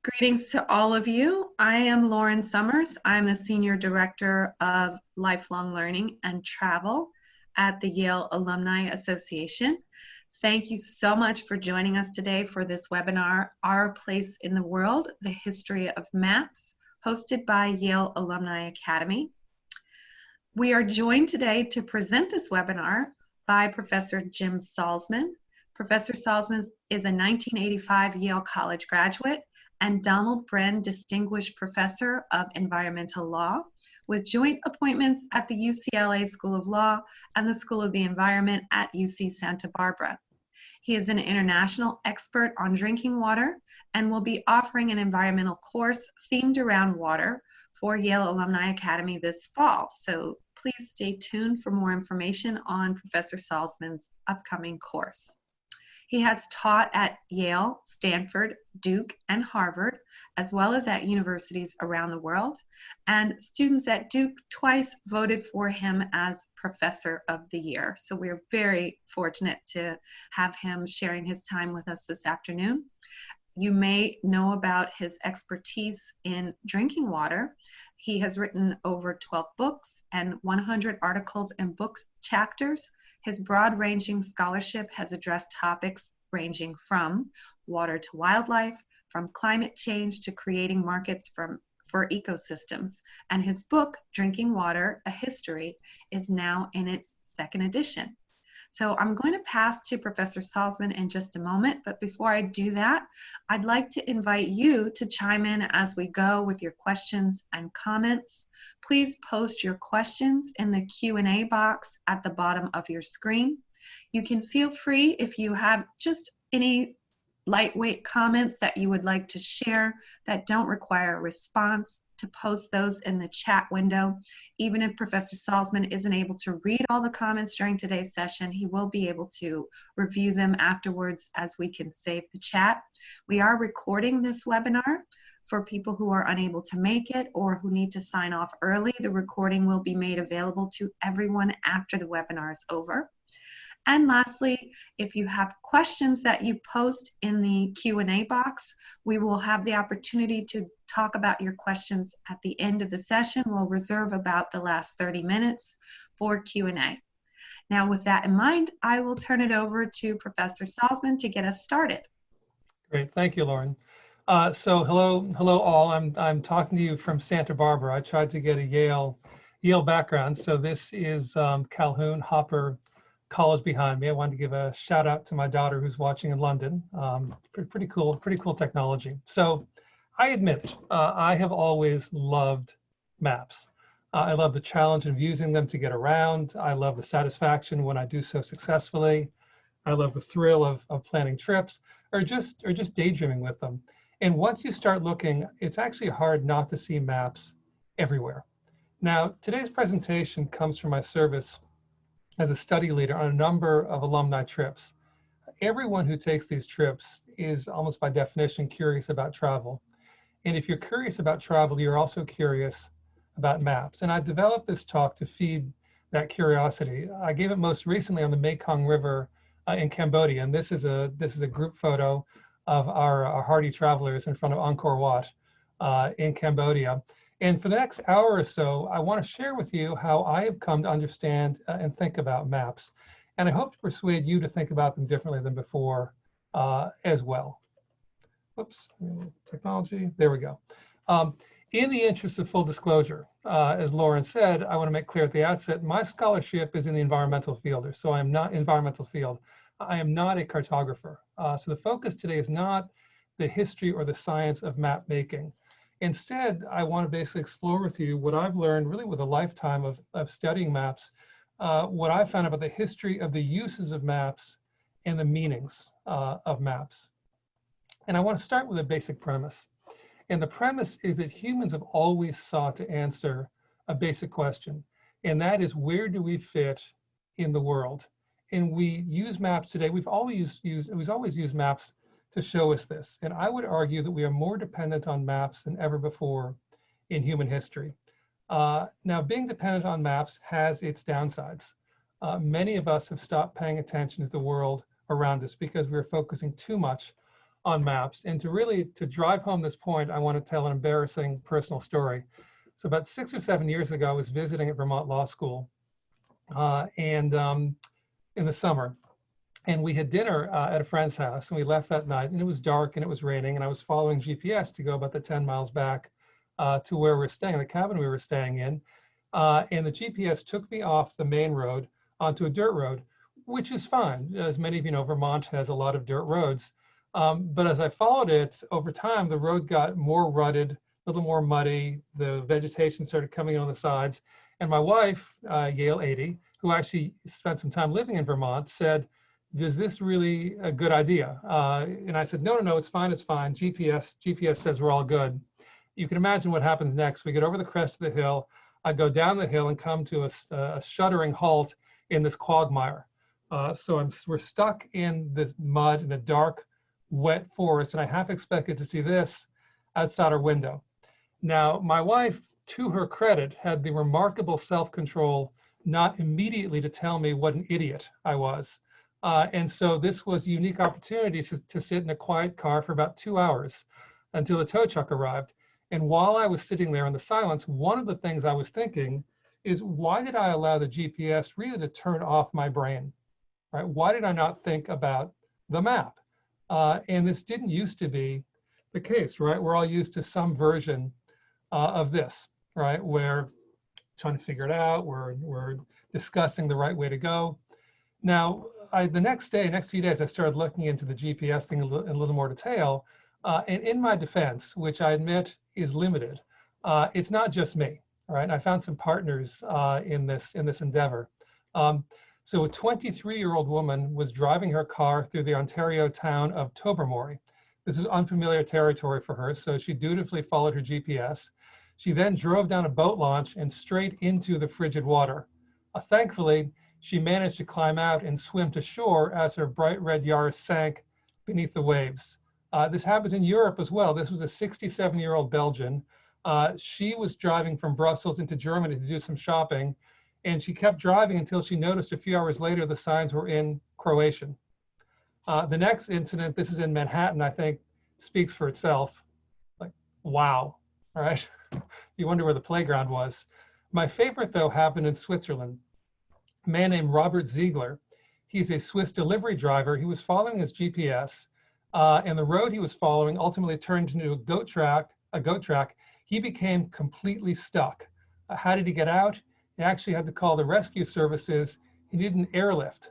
Greetings to all of you. I am Lauren Summers. I'm the Senior Director of Lifelong Learning and Travel at the Yale Alumni Association. Thank you so much for joining us today for this webinar, Our Place in the World, the History of Maps, hosted by Yale Alumni Academy. We are joined today to present this webinar by Professor James Salzman. Professor Salzman is a 1985 Yale College graduate and Donald Bren Distinguished Professor of Environmental Law, with joint appointments at the UCLA School of Law and the School of the Environment at UC Santa Barbara. He is an international expert on drinking water and will be offering an environmental course themed around water for Yale Alumni Academy this fall. So please stay tuned for more information on Professor Salzman's upcoming course. He has taught at Yale, Stanford, Duke, and Harvard, as well as at universities around the world. And students at Duke twice voted for him as Professor of the Year. So we're very fortunate to have him sharing his time with us this afternoon. You may know about his expertise in drinking water. He has written over 12 books and 100 articles and book chapters. His broad-ranging scholarship has addressed topics ranging from water to wildlife, from climate change to creating markets for ecosystems. And his book, Drinking Water, A History, is now in its second edition. So I'm going to pass to Professor Salzman in just a moment, but before I do that, I'd like to invite you to chime in as we go with your questions and comments. Please post your questions in the Q&A box at the bottom of your screen. You can feel free, if you have just any lightweight comments that you would like to share that don't require a response, to post those in the chat window. Even if Professor Salzman isn't able to read all the comments during today's session, he will be able to review them afterwards as we can save the chat. We are recording this webinar for people who are unable to make it or who need to sign off early. The recording will be made available to everyone after the webinar is over. And lastly, if you have questions that you post in the Q&A box, we will have the opportunity to talk about your questions at the end of the session. We'll reserve about the last 30 minutes for Q&A. Now, with that in mind, I will turn it over to Professor Salzman to get us started. Great, thank you, Lauren. So hello all. I'm talking to you from Santa Barbara. I tried to get a Yale background. So this is Calhoun Hopper College behind me. I wanted to give a shout out to my daughter who's watching in London. Pretty cool technology. So I admit, I have always loved maps. I love the challenge of using them to get around. I love the satisfaction when I do so successfully. I love the thrill of planning trips or just daydreaming with them. And once you start looking, it's actually hard not to see maps everywhere. Now, today's presentation comes from my service as a study leader on a number of alumni trips. Everyone who takes these trips is almost by definition curious about travel. And if you're curious about travel, you're also curious about maps. And I developed this talk to feed that curiosity. I gave it most recently on the Mekong River in Cambodia. And this is a group photo of our hardy travelers in front of Angkor Wat in Cambodia. And for the next hour or so, I want to share with you how I have come to understand and think about maps. And I hope to persuade you to think about them differently than before as well. Whoops, technology, there we go. In the interest of full disclosure, as Lauren said, I want to make clear at the outset, my scholarship is in the environmental field, so I am not environmental field. I am not a cartographer. So the focus today is not the history or the science of map making. Instead, I want to basically explore with you what I've learned really with a lifetime of studying maps, what I found about the history of the uses of maps and the meanings of maps. And I want to start with a basic premise. And the premise is that humans have always sought to answer a basic question, and that is, where do we fit in the world? And we use maps today. We've always used maps to show us this. And I would argue that we are more dependent on maps than ever before in human history. Now, being dependent on maps has its downsides. Many of us have stopped paying attention to the world around us because we're focusing too much on maps. And to drive home this point, I want to tell an embarrassing personal story. So about 6 or 7 years ago, I was visiting at Vermont Law School in the summer. And we had dinner at a friend's house, and we left that night, and it was dark and it was raining, and I was following GPS to go about the 10 miles back to where we're staying, the cabin we were staying in. And the GPS took me off the main road onto a dirt road, which is fine. As many of you know, Vermont has a lot of dirt roads. But as I followed it over time, the road got more rutted, a little more muddy. The vegetation started coming in on the sides. And my wife, Yale 80, who actually spent some time living in Vermont, said, "Is this really a good idea?" And I said, no, it's fine, it's fine. GPS says we're all good. You can imagine what happens next. We get over the crest of the hill. I go down the hill and come to a shuddering halt in this quagmire. So we're stuck in this mud in a dark, wet forest, and I half expected to see this outside our window. Now, my wife, to her credit, had the remarkable self-control not immediately to tell me what an idiot I was. And so this was a unique opportunity to sit in a quiet car for about 2 hours until the tow truck arrived. And while I was sitting there in the silence, one of the things I was thinking is, why did I allow the GPS really to turn off my brain, right? Why did I not think about the map? And this didn't used to be the case, right? We're all used to some version of this, right? We're trying to figure it out. We're discussing the right way to go. Now, the next few days, I started looking into the GPS thing in a little more detail. And in my defense, which I admit is limited, it's not just me, all right? I found some partners in this endeavor. So a 23-year-old woman was driving her car through the Ontario town of Tobermory. This was unfamiliar territory for her, so she dutifully followed her GPS. She then drove down a boat launch and straight into the frigid water. Thankfully, she managed to climb out and swim to shore as her bright red Yaris sank beneath the waves. This happens in Europe as well. This was a 67-year-old Belgian. She was driving from Brussels into Germany to do some shopping, and she kept driving until she noticed a few hours later the signs were in Croatian. The next incident, this is in Manhattan, I think, speaks for itself. Like, wow, all right? You wonder where the playground was. My favorite, though, happened in Switzerland. A man named Robert Ziegler. He's a Swiss delivery driver. He was following his GPS, and the road he was following ultimately turned into a goat track. He became completely stuck. How did he get out? He actually had to call the rescue services. He needed an airlift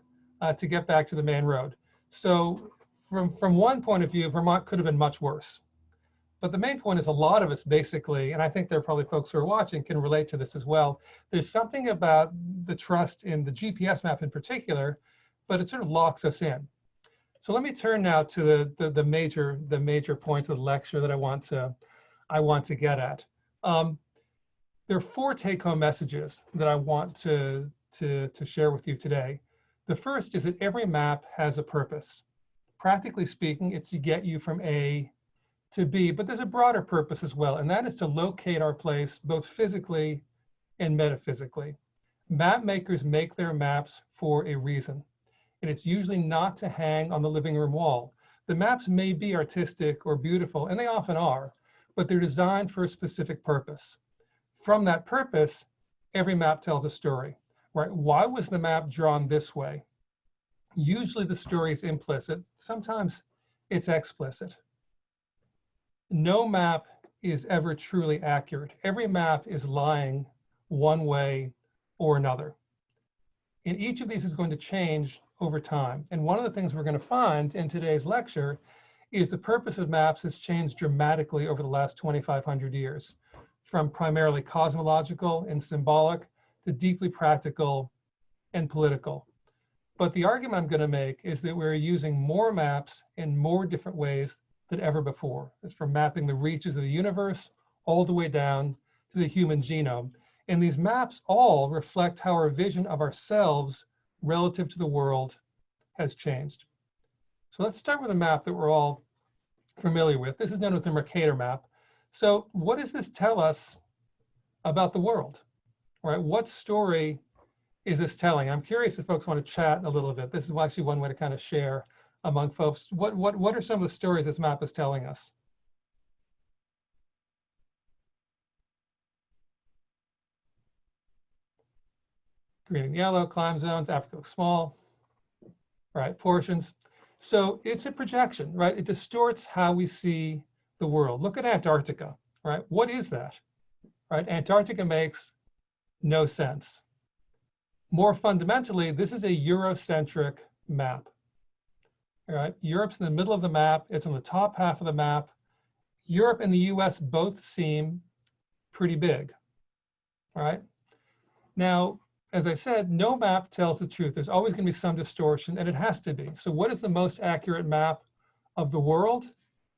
to get back to the main road. So from one point of view, Vermont could have been much worse. But the main point is, a lot of us basically, and I think there are probably folks who are watching can relate to this as well. There's something about the trust in the GPS map in particular, but it sort of locks us in. So let me turn now to the major points of the lecture that I want to get at. There are 4 take-home messages that I want to share with you today. The first is that every map has a purpose. Practically speaking, it's to get you from A to B, but there's a broader purpose as well, and that is to locate our place both physically and metaphysically. Map makers make their maps for a reason, and it's usually not to hang on the living room wall. The maps may be artistic or beautiful, and they often are, but they're designed for a specific purpose. From that purpose, every map tells a story, right? Why was the map drawn this way? Usually the story is implicit, sometimes it's explicit. No map is ever truly accurate. Every map is lying one way or another. And each of these is going to change over time. And one of the things we're going to find in today's lecture is the purpose of maps has changed dramatically over the last 2,500 years, from primarily cosmological and symbolic to deeply practical and political. But the argument I'm going to make is that we're using more maps in more different ways than ever before. It's from mapping the reaches of the universe all the way down to the human genome. And these maps all reflect how our vision of ourselves relative to the world has changed. So let's start with a map that we're all familiar with. This is known as the Mercator map. So what does this tell us about the world, right? What story is this telling? I'm curious if folks want to chat a little bit. This is actually one way to kind of share among folks. What are some of the stories this map is telling us? Green and yellow, climate zones, Africa looks small, right, portions. So it's a projection, right? It distorts how we see the world. Look at Antarctica, right? What is that, right? Antarctica makes no sense. More fundamentally, this is a Eurocentric map, all right? Europe's in the middle of the map. It's on the top half of the map. Europe and the US both seem pretty big, all right? Now, as I said, no map tells the truth. There's always going to be some distortion, and it has to be. So what is the most accurate map of the world?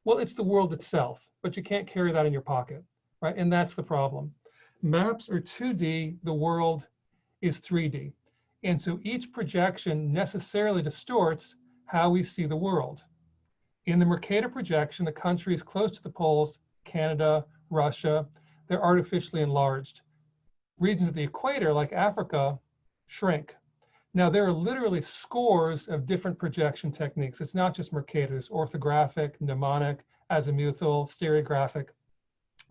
Well, it's the world itself, but you can't carry that in your pocket, right? And that's the problem. Maps are 2D, the world is 3D. And so each projection necessarily distorts how we see the world. In the Mercator projection, the countries close to the poles, Canada, Russia, they're artificially enlarged. Regions of the equator, like Africa, shrink. Now, there are literally scores of different projection techniques. It's not just Mercator. There's orthographic, mnemonic, azimuthal, stereographic,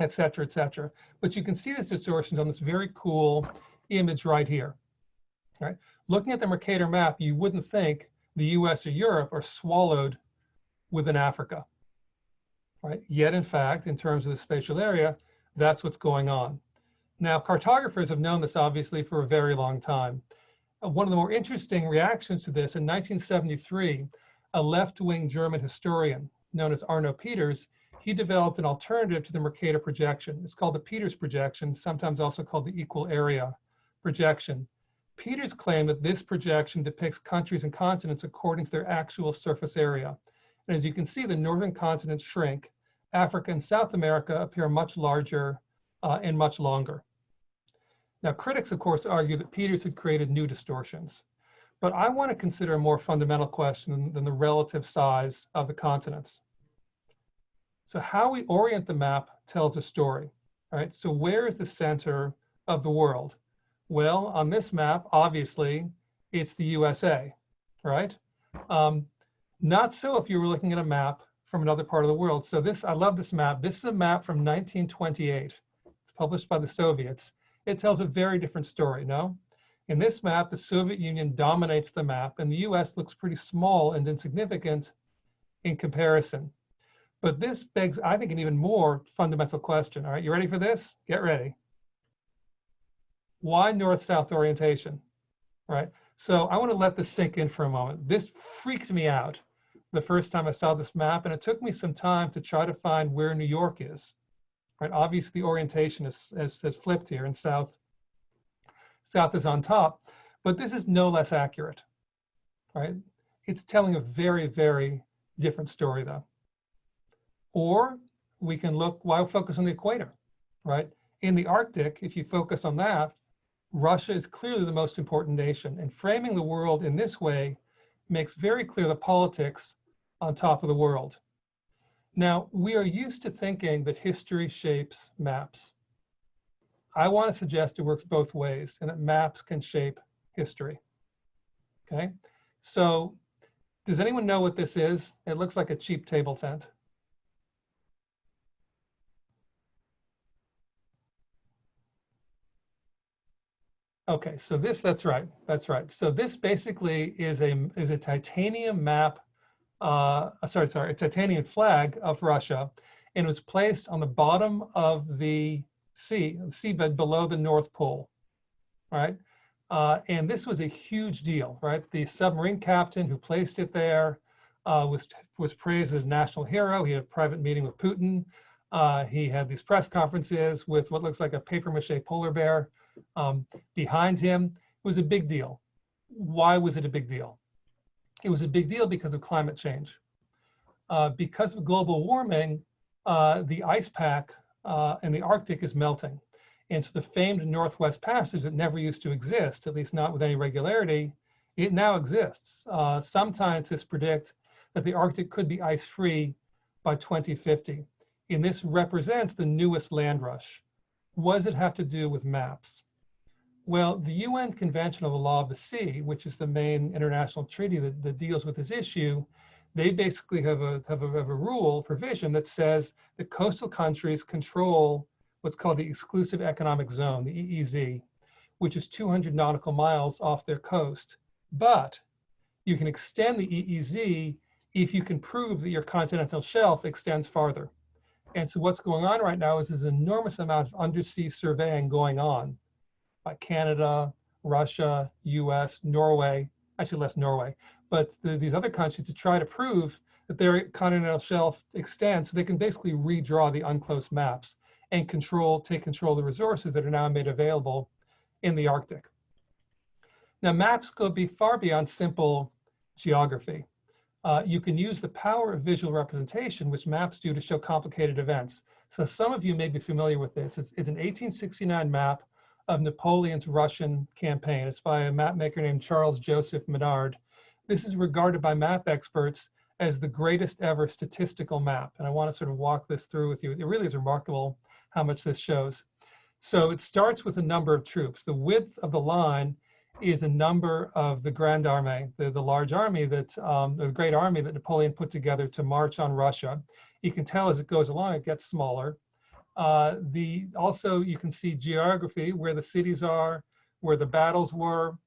et cetera, et cetera. But you can see these distortions on this very cool image right here. All right? Looking at the Mercator map, you wouldn't think the US or Europe are swallowed within Africa, right? Yet, in fact, in terms of the spatial area, that's what's going on. Now, cartographers have known this obviously for a very long time. One of the more interesting reactions to this, in 1973, a left-wing German historian known as Arno Peters, he developed an alternative to the Mercator projection. It's called the Peters projection, sometimes also called the equal area projection. Peters claimed that this projection depicts countries and continents according to their actual surface area. And as you can see, the northern continents shrink. Africa and South America appear much larger and much longer. Now, critics, of course, argue that Peters had created new distortions. But I want to consider a more fundamental question than the relative size of the continents. So how we orient the map tells a story, right? So where is the center of the world? Well, on this map, obviously, it's the USA, right? Not so if you were looking at a map from another part of the world. So this, I love this map. This is a map from 1928. It's published by the Soviets. It tells a very different story, no? In this map, the Soviet Union dominates the map, and the US looks pretty small and insignificant in comparison. But this begs, I think, an even more fundamental question. All right, you ready for this? Get ready. Why north-south orientation? All right, so I want to let this sink in for a moment. This freaked me out the first time I saw this map, and it took me some time to try to find where New York is. Right, obviously the orientation has flipped here, and south is on top, but this is no less accurate, right? It's telling a very, very different story though. Or we can look, why focus on the equator, right? In the Arctic, if you focus on that, Russia is clearly the most important nation, and framing the world in this way makes very clear the politics on top of the world. Now, we are used to thinking that history shapes maps. I want to suggest it works both ways, and that maps can shape history. Okay, so does anyone know what this is? It looks like a cheap table tent. Okay, so this, that's right. So this basically is a titanium map, a titanium flag of Russia, and it was placed on the bottom of the seabed below the North Pole, right? And this was a huge deal, right? The submarine captain who placed it there was praised as a national hero. He had a private meeting with Putin. He had these press conferences with what looks like a paper mache polar bear behind him. It was a big deal. Why was it a big deal? It was a big deal because of climate change. Because of global warming, the ice pack in the Arctic is melting. And so the famed Northwest Passage that never used to exist, at least not with any regularity, it now exists. Some scientists predict that the Arctic could be ice-free by 2050. And this represents the newest land rush. What does it have to do with maps? Well, the UN Convention on the Law of the Sea, which is the main international treaty that deals with this issue, they basically have a rule provision that says that coastal countries control what's called the exclusive economic zone, the EEZ, which is 200 nautical miles off their coast. But you can extend the EEZ if you can prove that your continental shelf extends farther. And so what's going on right now is there's an enormous amount of undersea surveying going on by Canada, Russia, US, Norway, actually less Norway, but these other countries to try to prove that their continental shelf extends so they can basically redraw the unclosed maps and take control of the resources that are now made available in the Arctic. Now, maps go far beyond simple geography. You can use the power of visual representation, which maps do, to show complicated events. So some of you may be familiar with this. It's an 1869 map of Napoleon's Russian campaign. It's by a map maker named Charles Joseph Menard. This is regarded by map experts as the greatest ever statistical map. And I want to sort of walk this through with you. It really is remarkable how much this shows. So it starts with a number of troops. The width of the line is the number of the Grande Armée, the large army that, the great army that Napoleon put together to march on Russia. You can tell as it goes along, it gets smaller. Also, you can see geography, where the cities are, where the battles were.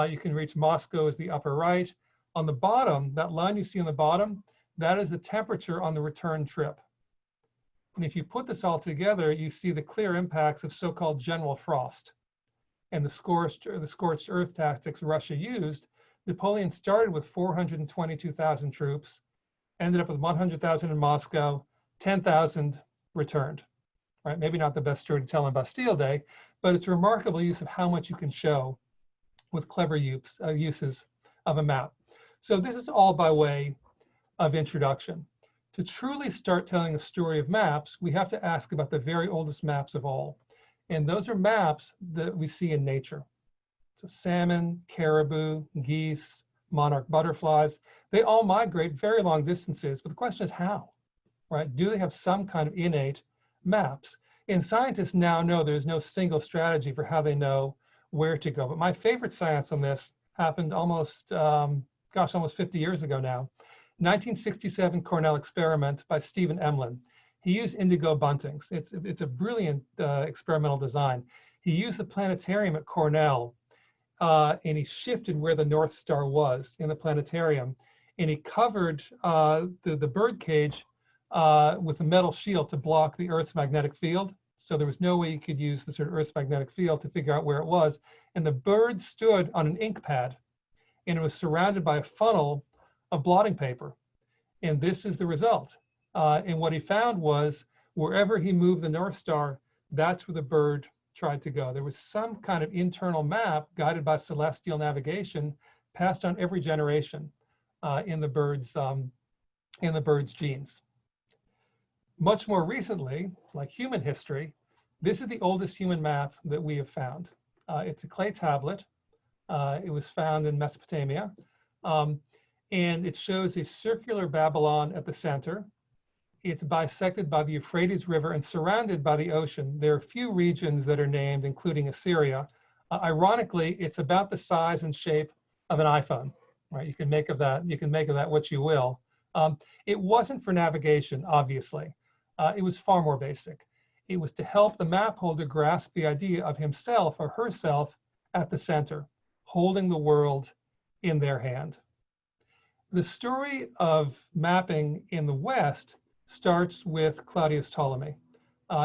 You can reach Moscow as the upper right. On the bottom, that line you see on the bottom, that is the temperature on the return trip. And if you put this all together, you see the clear impacts of so-called general frost and the scorched earth tactics Russia used. Napoleon started with 422,000 troops, ended up with 100,000 in Moscow, 10,000 returned. Right? Maybe not the best story to tell on Bastille Day, but it's a remarkable use of how much you can show with clever uses of a map. So this is all by way of introduction. To truly start telling a story of maps, we have to ask about the very oldest maps of all. And those are maps that we see in nature. So salmon, caribou, geese, monarch butterflies, they all migrate very long distances, but the question is how, right? Do they have some kind of innate maps? And scientists now know there's no single strategy for how they know where to go. But my favorite science on this happened almost 50 years ago now. 1967 Cornell experiment by Stephen Emlyn. He used indigo buntings. It's a brilliant experimental design. He used the planetarium at Cornell and he shifted where the North Star was in the planetarium. And he covered the bird cage with a metal shield to block the Earth's magnetic field. So there was no way you could use the sort of Earth's magnetic field to figure out where it was. And the bird stood on an ink pad and it was surrounded by a funnel of blotting paper. And this is the result. And what he found was wherever he moved the North Star, that's where the bird tried to go. There was some kind of internal map guided by celestial navigation passed on every generation in the bird's genes. Much more recently, like human history, this is the oldest human map that we have found. It's a clay tablet. It was found in Mesopotamia. And it shows a circular Babylon at the center. It's bisected by the Euphrates River and surrounded by the ocean. There are a few regions that are named, including Assyria. Ironically, it's about the size and shape of an iPhone, right? You can make of that what you will. It wasn't for navigation, obviously. It was far more basic. It was to help the map holder grasp the idea of himself or herself at the center, holding the world in their hand. The story of mapping in the West starts with Claudius Ptolemy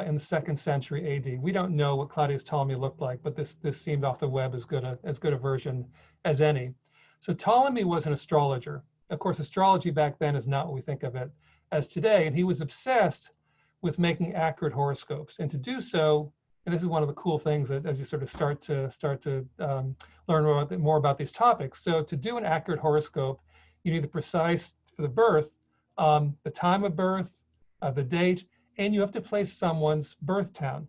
in the 2nd century AD. We don't know what Claudius Ptolemy looked like, but this seemed off the web as good a version as any. So Ptolemy was an astrologer. Of course, astrology back then is not what we think of it as today, and he was obsessed with making accurate horoscopes. And to do so, and this is one of the cool things that as you sort of start to learn more about these topics. So to do an accurate horoscope, you need the precise for the birth, the time of birth, the date, and you have to place someone's birth town.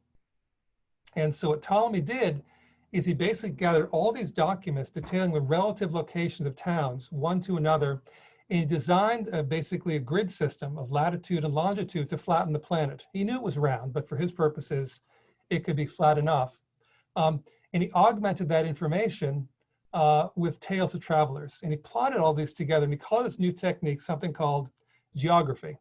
And so what Ptolemy did is he basically gathered all these documents detailing the relative locations of towns, one to another, and he designed basically a grid system of latitude and longitude to flatten the planet. He knew it was round, but for his purposes, it could be flat enough. And he augmented that information with tales of travelers. And he plotted all these together, and he called this new technique something called geography.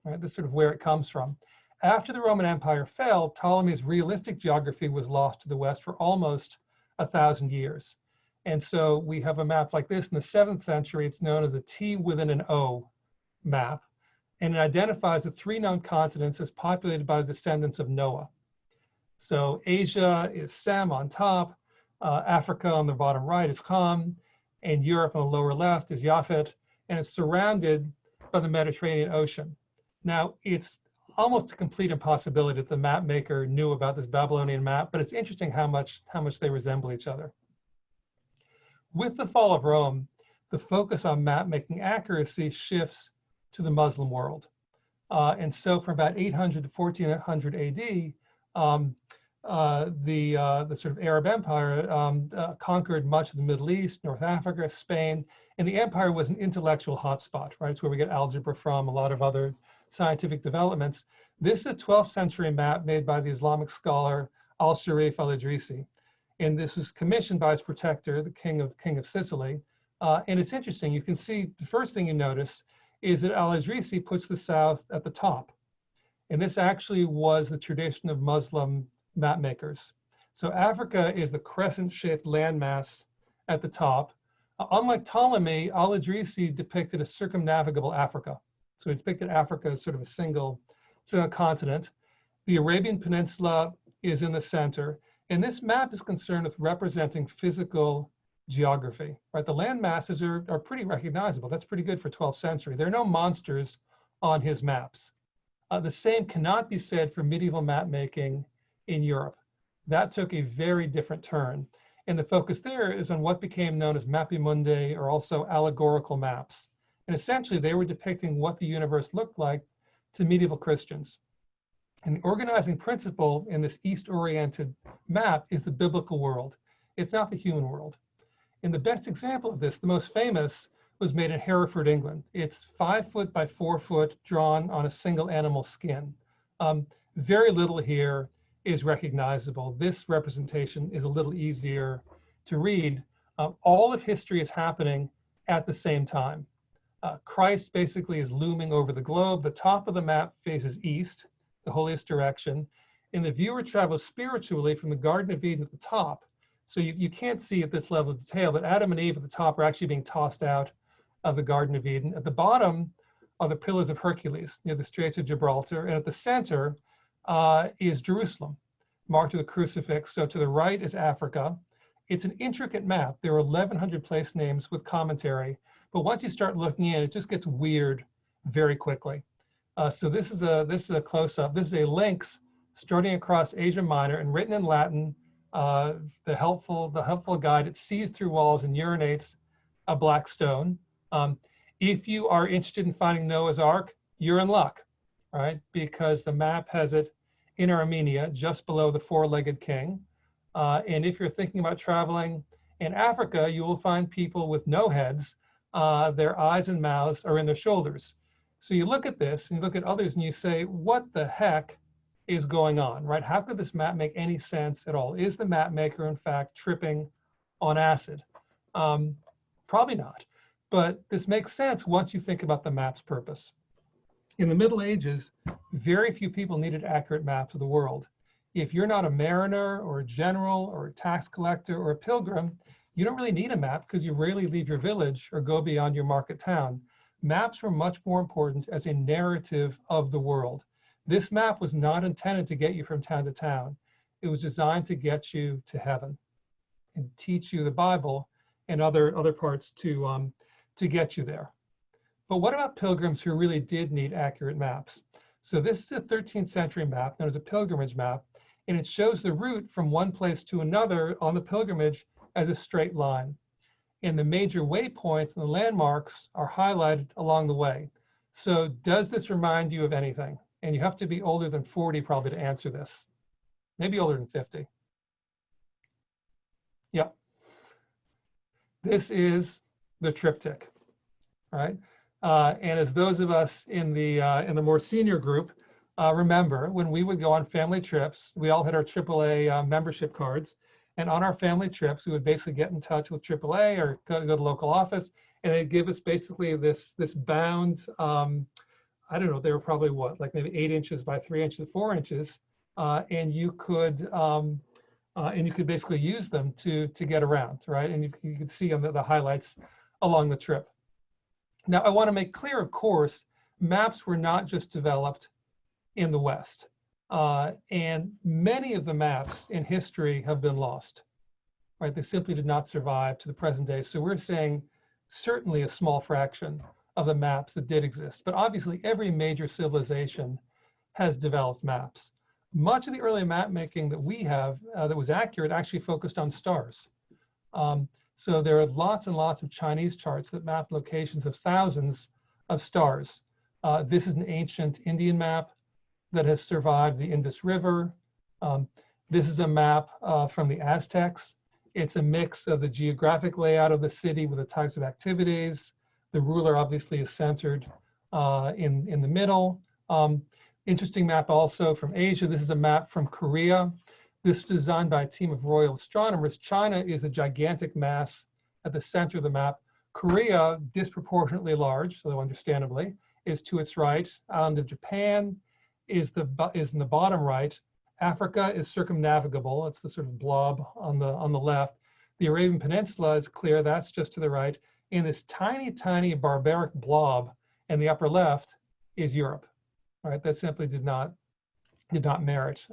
Right? This is sort of where it comes from. After the Roman Empire fell, Ptolemy's realistic geography was lost to the West for almost 1,000 years. And so we have a map like this in the 7th century. It's known as a T within an O map. And it identifies the 3 known continents as populated by the descendants of Noah. So Asia is Sem on top, Africa on the bottom right is Ham, and Europe on the lower left is Japhet, and it's surrounded by the Mediterranean Ocean. Now, it's almost a complete impossibility that the map maker knew about this Babylonian map, but it's interesting how much they resemble each other. With the fall of Rome, the focus on map making accuracy shifts to the Muslim world. And so from about 800 to 1400 AD, the sort of Arab Empire conquered much of the Middle East, North Africa, Spain, and the empire was an intellectual hotspot, right? It's where we get algebra from, a lot of other scientific developments. This is a 12th century map made by the Islamic scholar Al-Sharif al-Idrisi. And this was commissioned by his protector, the king of Sicily. And it's interesting, you can see, the first thing you notice is that al-Idrisi puts the south at the top. And this actually was the tradition of Muslim map makers. So Africa is the crescent-shaped landmass at the top. Unlike Ptolemy, al-Idrisi depicted a circumnavigable Africa. So he depicted Africa as sort of a single continent. The Arabian Peninsula is in the center. And this map is concerned with representing physical geography, right? The land masses are pretty recognizable. That's pretty good for 12th century. There are no monsters on his maps. The same cannot be said for medieval map making in Europe. That took a very different turn. And the focus there is on what became known as mappae or also allegorical maps. And essentially they were depicting what the universe looked like to medieval Christians. And the organizing principle in this East-oriented map is the biblical world. It's not the human world. And the best example of this, the most famous, was made in Hereford, England. It's 5 foot by 4 foot drawn on a single animal skin. Very little here is recognizable. This representation is a little easier to read. All of history is happening at the same time. Christ basically is looming over the globe. The top of the map faces east, the holiest direction, and the viewer travels spiritually from the Garden of Eden at the top. So you can't see at this level of detail, but Adam and Eve at the top are actually being tossed out of the Garden of Eden. At the bottom are the Pillars of Hercules near the Straits of Gibraltar, and at the center is Jerusalem, marked with a crucifix. So to the right is Africa. It's an intricate map. There are 1,100 place names with commentary, but once you start looking in, it just gets weird very quickly. So this is a close-up. This is a lynx starting across Asia Minor and written in Latin. The helpful guide, it sees through walls and urinates a black stone. If you are interested in finding Noah's Ark, you're in luck, right? Because the map has it in Armenia, just below the four-legged king. And if you're thinking about traveling in Africa, you will find people with no heads. Their eyes and mouths are in their shoulders. So you look at this and you look at others and you say, what the heck is going on, right? How could this map make any sense at all? Is the map maker, in fact, tripping on acid? Probably not. But this makes sense once you think about the map's purpose. In the Middle Ages, very few people needed accurate maps of the world. If you're not a mariner or a general or a tax collector or a pilgrim, you don't really need a map because you rarely leave your village or go beyond your market town. Maps were much more important as a narrative of the world. This map was not intended to get you from town to town. It was designed to get you to heaven and teach you the Bible and other parts to get you there. But what about pilgrims who really did need accurate maps? So this is a 13th century map known as a pilgrimage map, and it shows the route from one place to another on the pilgrimage as a straight line. And the major waypoints and the landmarks are highlighted along the way. So does this remind you of anything? And you have to be older than 40 probably to answer this. Maybe older than 50. Yep. This is the triptych, right? And as those of us in the more senior group remember, when we would go on family trips, we all had our AAA membership cards. And on our family trips, we would basically get in touch with AAA or go to the local office, and they'd give us basically this bound, I don't know, they were probably what, like maybe 8 inches by 3 inches, 4 inches, and you could basically use them to get around, right? And you could see on the highlights along the trip. Now, I want to make clear, of course, maps were not just developed in the West. And many of the maps in history have been lost, right? They simply did not survive to the present day. So we're saying certainly a small fraction of the maps that did exist. But obviously, every major civilization has developed maps. Much of the early map making that we have that was accurate actually focused on stars. So there are lots and lots of Chinese charts that map locations of thousands of stars. This is an ancient Indian map that has survived the Indus River. This is a map from the Aztecs. It's a mix of the geographic layout of the city with the types of activities. The ruler obviously is centered in the middle. Interesting map also from Asia. This is a map from Korea. This was designed by a team of royal astronomers. China is a gigantic mass at the center of the map. Korea, disproportionately large, so understandably, is to its right. Island of Japan is in the bottom right. Africa is circumnavigable. It's the sort of blob on the left. The Arabian Peninsula is clear. That's just to the right. And this tiny, tiny barbaric blob in the upper left is Europe. Right? That simply did not merit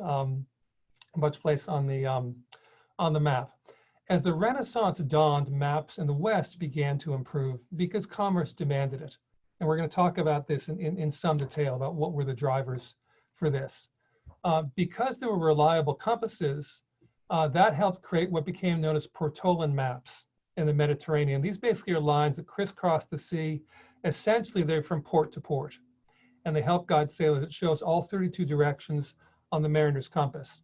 much place on the map. As the Renaissance dawned, maps in the West began to improve because commerce demanded it. And we're going to talk about this in some detail about what were the drivers for this. Because there were reliable compasses, that helped create what became known as Portolan maps in the Mediterranean. These basically are lines that crisscross the sea. Essentially, they're from port to port, and they help guide sailors. It shows all 32 directions on the mariner's compass.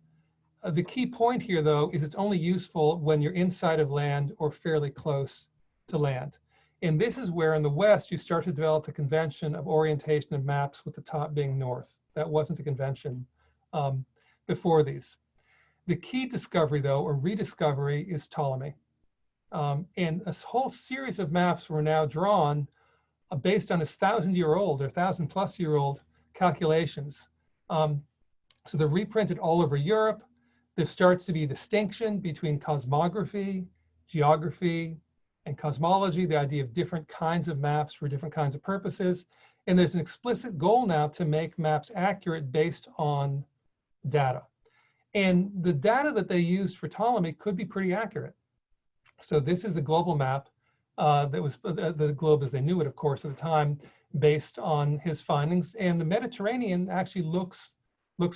The key point here, though, is it's only useful when you're inside of land or fairly close to land. And this is where in the West, you start to develop the convention of orientation of maps with the top being north. That wasn't a convention before these. The key discovery, though, or rediscovery, is Ptolemy. And a whole series of maps were now drawn based on his 1,000-year-old or 1,000-plus-year-old calculations. So they're reprinted all over Europe. There starts to be distinction between cosmography, geography, and cosmology, the idea of different kinds of maps for different kinds of purposes. And there's an explicit goal now to make maps accurate based on data. And the data that they used for Ptolemy could be pretty accurate. So this is the global map that was the globe as they knew it, of course, at the time, based on his findings. And the Mediterranean actually looks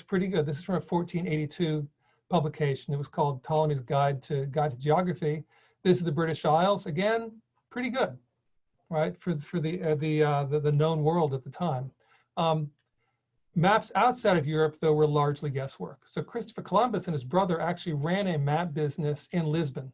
pretty good. This is from a 1482 publication. It was called Ptolemy's Guide to Geography. This is the British Isles. Again, pretty good, right, for the known world at the time. Maps outside of Europe, though, were largely guesswork. So Christopher Columbus and his brother actually ran a map business in Lisbon.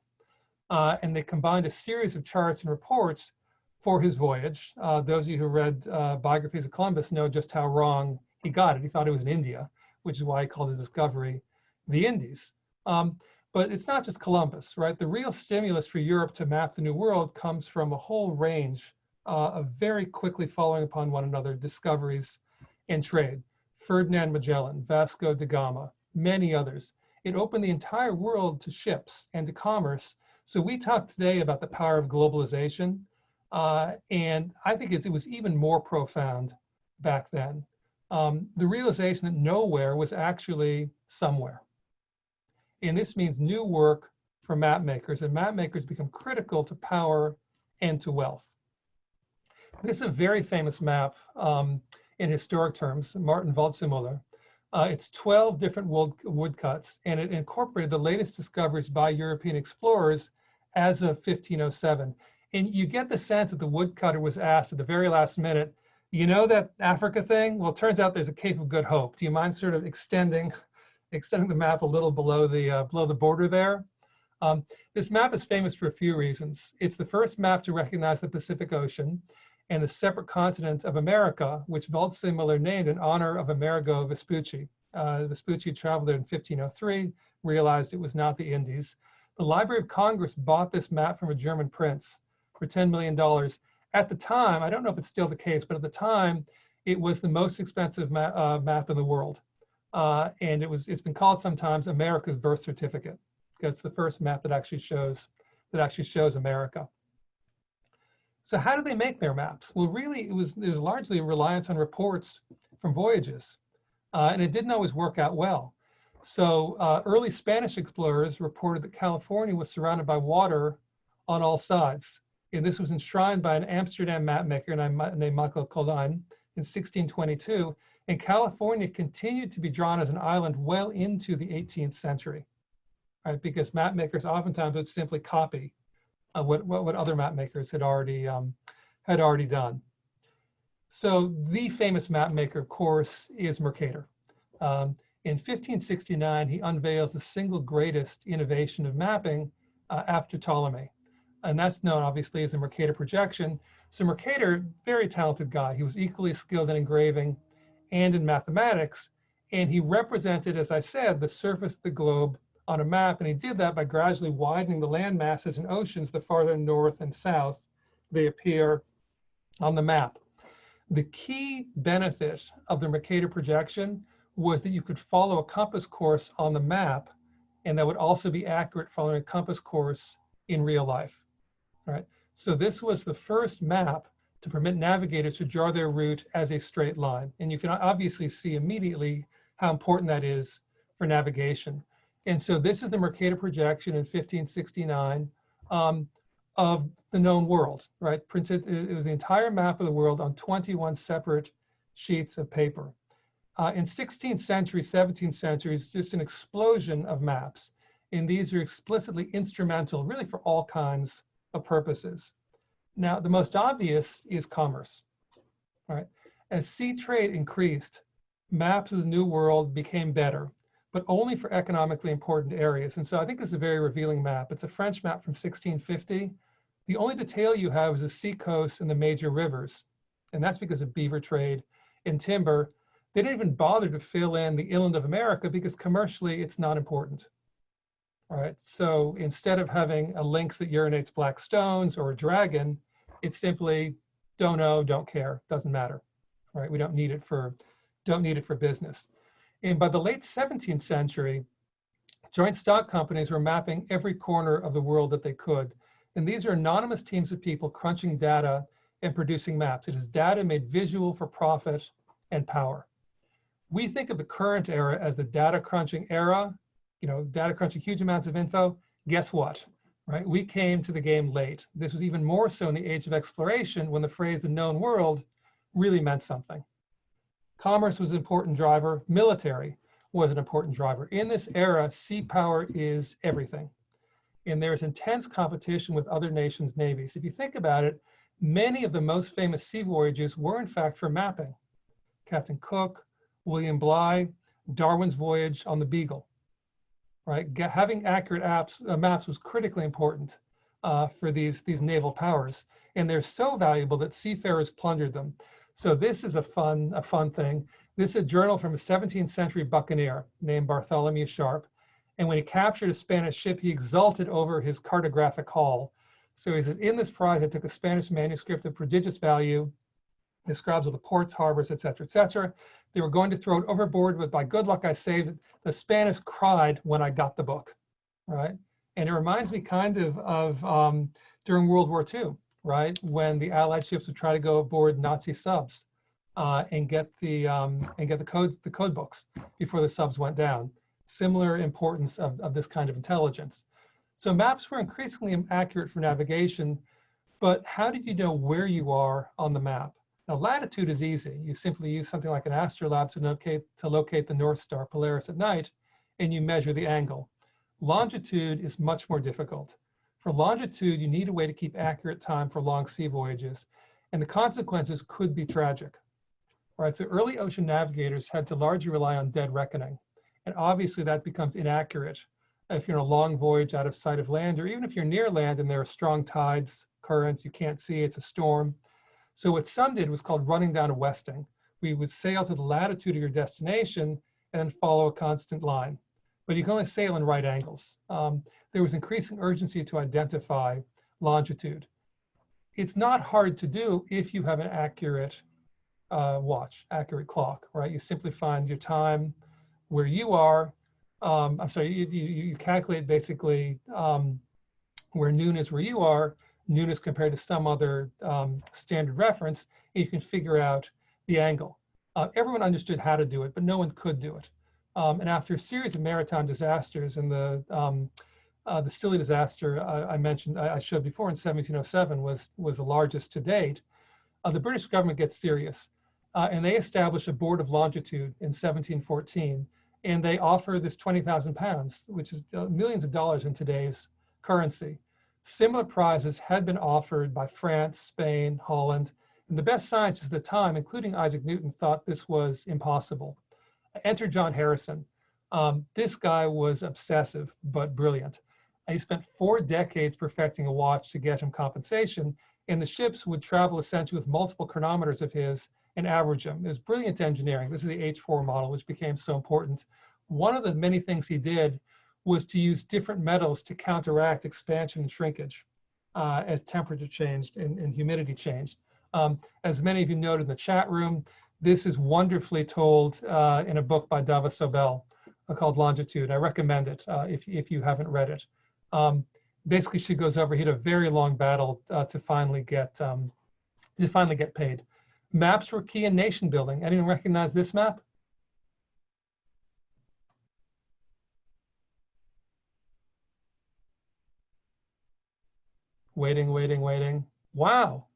And they combined a series of charts and reports for his voyage. Those of you who read biographies of Columbus know just how wrong he got it. He thought it was in India, which is why he called his discovery the Indies. But it's not just Columbus, right? The real stimulus for Europe to map the New World comes from a whole range of very quickly following upon one another discoveries in trade. Ferdinand Magellan, Vasco da Gama, many others. It opened the entire world to ships and to commerce. So we talked today about the power of globalization, and I think it was even more profound back then. The realization that nowhere was actually somewhere. And this means new work for map makers, and map makers become critical to power and to wealth. This is a very famous map in historic terms, Martin Waldseemuller. It's 12 different woodcuts, and it incorporated the latest discoveries by European explorers as of 1507. And you get the sense that the woodcutter was asked at the very last minute, you know that Africa thing? Well, it turns out there's a Cape of Good Hope. Do you mind sort of extending the map a little below the border there? This map is famous for a few reasons. It's the first map to recognize the Pacific Ocean and the separate continent of America, which Waldseemuller named in honor of Amerigo Vespucci. Vespucci traveled there in 1503, realized it was not the Indies. The Library of Congress bought this map from a German prince for $10 million. At the time, I don't know if it's still the case, but at the time, it was the most expensive map in the world. And it's been called sometimes America's birth certificate. It's the first map that actually shows America. So how do they make their maps? Well, really, it was largely a reliance on reports from voyages, and it didn't always work out well. So early Spanish explorers reported that California was surrounded by water on all sides, and this was enshrined by an Amsterdam mapmaker named Michael Colijn in 1622. And California continued to be drawn as an island well into the 18th century, right? Because mapmakers oftentimes would simply copy what other mapmakers had already done. So the famous mapmaker, of course, is Mercator. In 1569, he unveils the single greatest innovation of mapping after Ptolemy. And that's known, obviously, as the Mercator Projection. So Mercator, very talented guy. He was equally skilled in engraving and in mathematics. And he represented, as I said, the surface of the globe on a map. And he did that by gradually widening the land masses and oceans the farther north and south they appear on the map. The key benefit of the Mercator Projection was that you could follow a compass course on the map, and that would also be accurate following a compass course in real life. All right. So this was the first map to permit navigators to draw their route as a straight line. And you can obviously see immediately how important that is for navigation. And so this is the Mercator Projection in 1569 of the known world, right? Printed, it was the entire map of the world on 21 separate sheets of paper. In 16th century, 17th century, it's just an explosion of maps. And these are explicitly instrumental, really, for all kinds of purposes. Now, the most obvious is commerce, right? As sea trade increased, maps of the New World became better, but only for economically important areas. And so I think this is a very revealing map. It's a French map from 1650. The only detail you have is the sea coast and the major rivers. And that's because of beaver trade and timber. They didn't even bother to fill in the inland of America because commercially it's not important. All right, so instead of having a lynx that urinates black stones or a dragon, it's simply don't know, don't care, doesn't matter. All right, we don't need it for business. And by the late 17th century, joint stock companies were mapping every corner of the world that they could. And these are anonymous teams of people crunching data and producing maps. It is data made visual for profit and power. We think of the current era as the data crunching era, data crunching huge amounts of info. Guess what, right? We came to the game late. This was even more so in the age of exploration when the phrase the known world really meant something. Commerce was an important driver. Military was an important driver. In this era, sea power is everything. And there's intense competition with other nations' navies. If you think about it, many of the most famous sea voyages were in fact for mapping. Captain Cook, William Bligh, Darwin's voyage on the Beagle, right? Having accurate maps was critically important for these naval powers. And they're so valuable that seafarers plundered them. So this is a fun thing. This is a journal from a 17th century buccaneer named Bartholomew Sharp. And when he captured a Spanish ship, he exulted over his cartographic haul. So he says, in this prize, I took a Spanish manuscript of prodigious value, describes all the ports, harbors, et cetera, et cetera. They were going to throw it overboard, but by good luck, I saved it. The Spanish cried when I got the book, right? And it reminds me kind of during World War II, right? When the Allied ships would try to go aboard Nazi subs and get the code books before the subs went down. Similar importance of this kind of intelligence. So maps were increasingly accurate for navigation, but how did you know where you are on the map? Now, latitude is easy. You simply use something like an astrolabe to locate the North Star Polaris at night, and you measure the angle. Longitude is much more difficult. For longitude, you need a way to keep accurate time for long sea voyages, and the consequences could be tragic. All right, so early ocean navigators had to largely rely on dead reckoning, and obviously that becomes inaccurate if you're on a long voyage out of sight of land, or even if you're near land and there are strong tides, currents, you can't see, it's a storm. So what some did was called running down a westing. We would sail to the latitude of your destination and then follow a constant line. but you can only sail in right angles. There was increasing urgency to identify longitude. It's not hard to do if you have an accurate watch, accurate clock, right? You simply find your time where you are. I'm sorry, you calculate basically where noon is where you are, noon is compared to some other standard reference, and you can figure out the angle. Everyone understood how to do it, but no one could do it. And after a series of maritime disasters, and the Scilly disaster I mentioned, I showed before in 1707 was the largest to date, the British government gets serious. And they establish a board of longitude in 1714, and they offer this 20,000 pounds, which is millions of dollars in today's currency. Similar prizes had been offered by France, Spain, Holland, and the best scientists at the time, including Isaac Newton, thought this was impossible. Enter John Harrison. This guy was obsessive, but brilliant. He spent 4 decades perfecting a watch to get him compensation, and the ships would travel essentially with multiple chronometers of his and average them. It was brilliant engineering. This is the H4 model, which became so important. One of the many things he did was to use different metals to counteract expansion and shrinkage as temperature changed and humidity changed. As many of you noted in the chat room, this is wonderfully told in a book by Dava Sobel called Longitude. I recommend it if you haven't read it. Basically, she goes over, he had a very long battle to finally get paid. Maps were key in nation building. Anyone recognize this map? Waiting, waiting, waiting. Wow.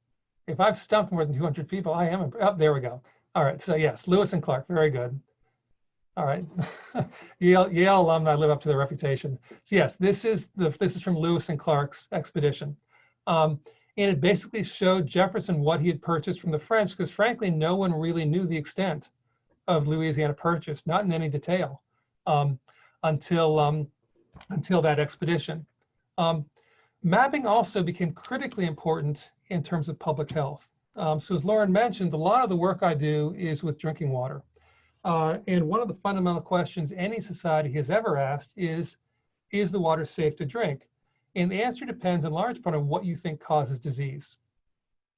If I've stumped more than 200 people, I am. Oh, there we go. All right. So yes, Lewis and Clark. Very good. All right. Yale alumni live up to their reputation. So yes, this is from Lewis and Clark's expedition. And it basically showed Jefferson what he had purchased from the French, because frankly, no one really knew the extent of Louisiana Purchase, not in any detail, until that expedition. Mapping also became critically important in terms of public health. So as Lauren mentioned, a lot of the work I do is with drinking water. And one of the fundamental questions any society has ever asked is the water safe to drink? And the answer depends in large part on what you think causes disease.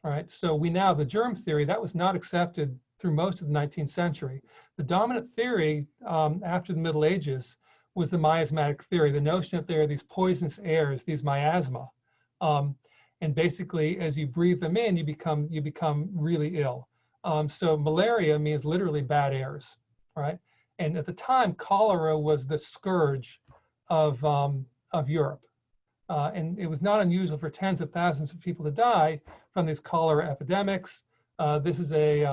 All right, so we now have the germ theory that was not accepted through most of the 19th century. The dominant theory after the Middle Ages was the miasmatic theory, the notion that there are these poisonous airs, these miasma. And basically, as you breathe them in, you become really ill. So malaria means literally bad airs, right? And at the time, cholera was the scourge of Europe. And it was not unusual for tens of thousands of people to die from these cholera epidemics. This is a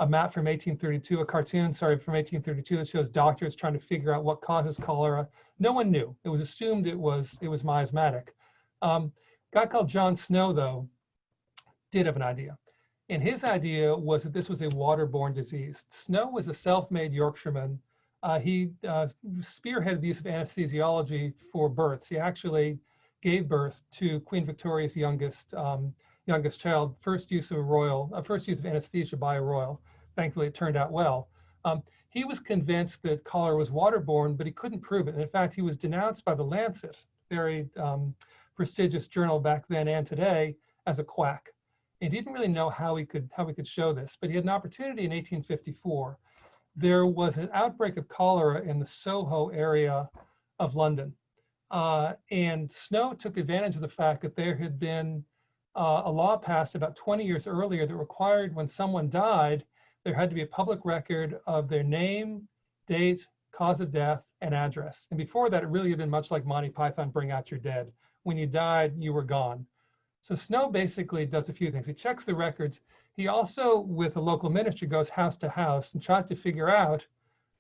map from 1832, a cartoon, sorry, from 1832 that shows doctors trying to figure out what causes cholera. No one knew. It was assumed it was miasmatic. A guy called John Snow, though, did have an idea. And his idea was that this was a waterborne disease. Snow was a self-made Yorkshireman. He spearheaded the use of anesthesiology for births. He actually gave birth to Queen Victoria's youngest child. First use of anesthesia by a royal. Thankfully, it turned out well. He was convinced that cholera was waterborne, but he couldn't prove it. And in fact, he was denounced by the Lancet, very prestigious journal back then and today, as a quack. And he didn't really know how he could show this, but he had an opportunity in 1854. There was an outbreak of cholera in the Soho area of London. And Snow took advantage of the fact that there had been a law passed about 20 years earlier that required when someone died, there had to be a public record of their name, date, cause of death, and address. And before that, it really had been much like Monty Python, Bring Out Your Dead. When you died, you were gone. So Snow basically does a few things. He checks the records. He also, with a local ministry, goes house to house and tries to figure out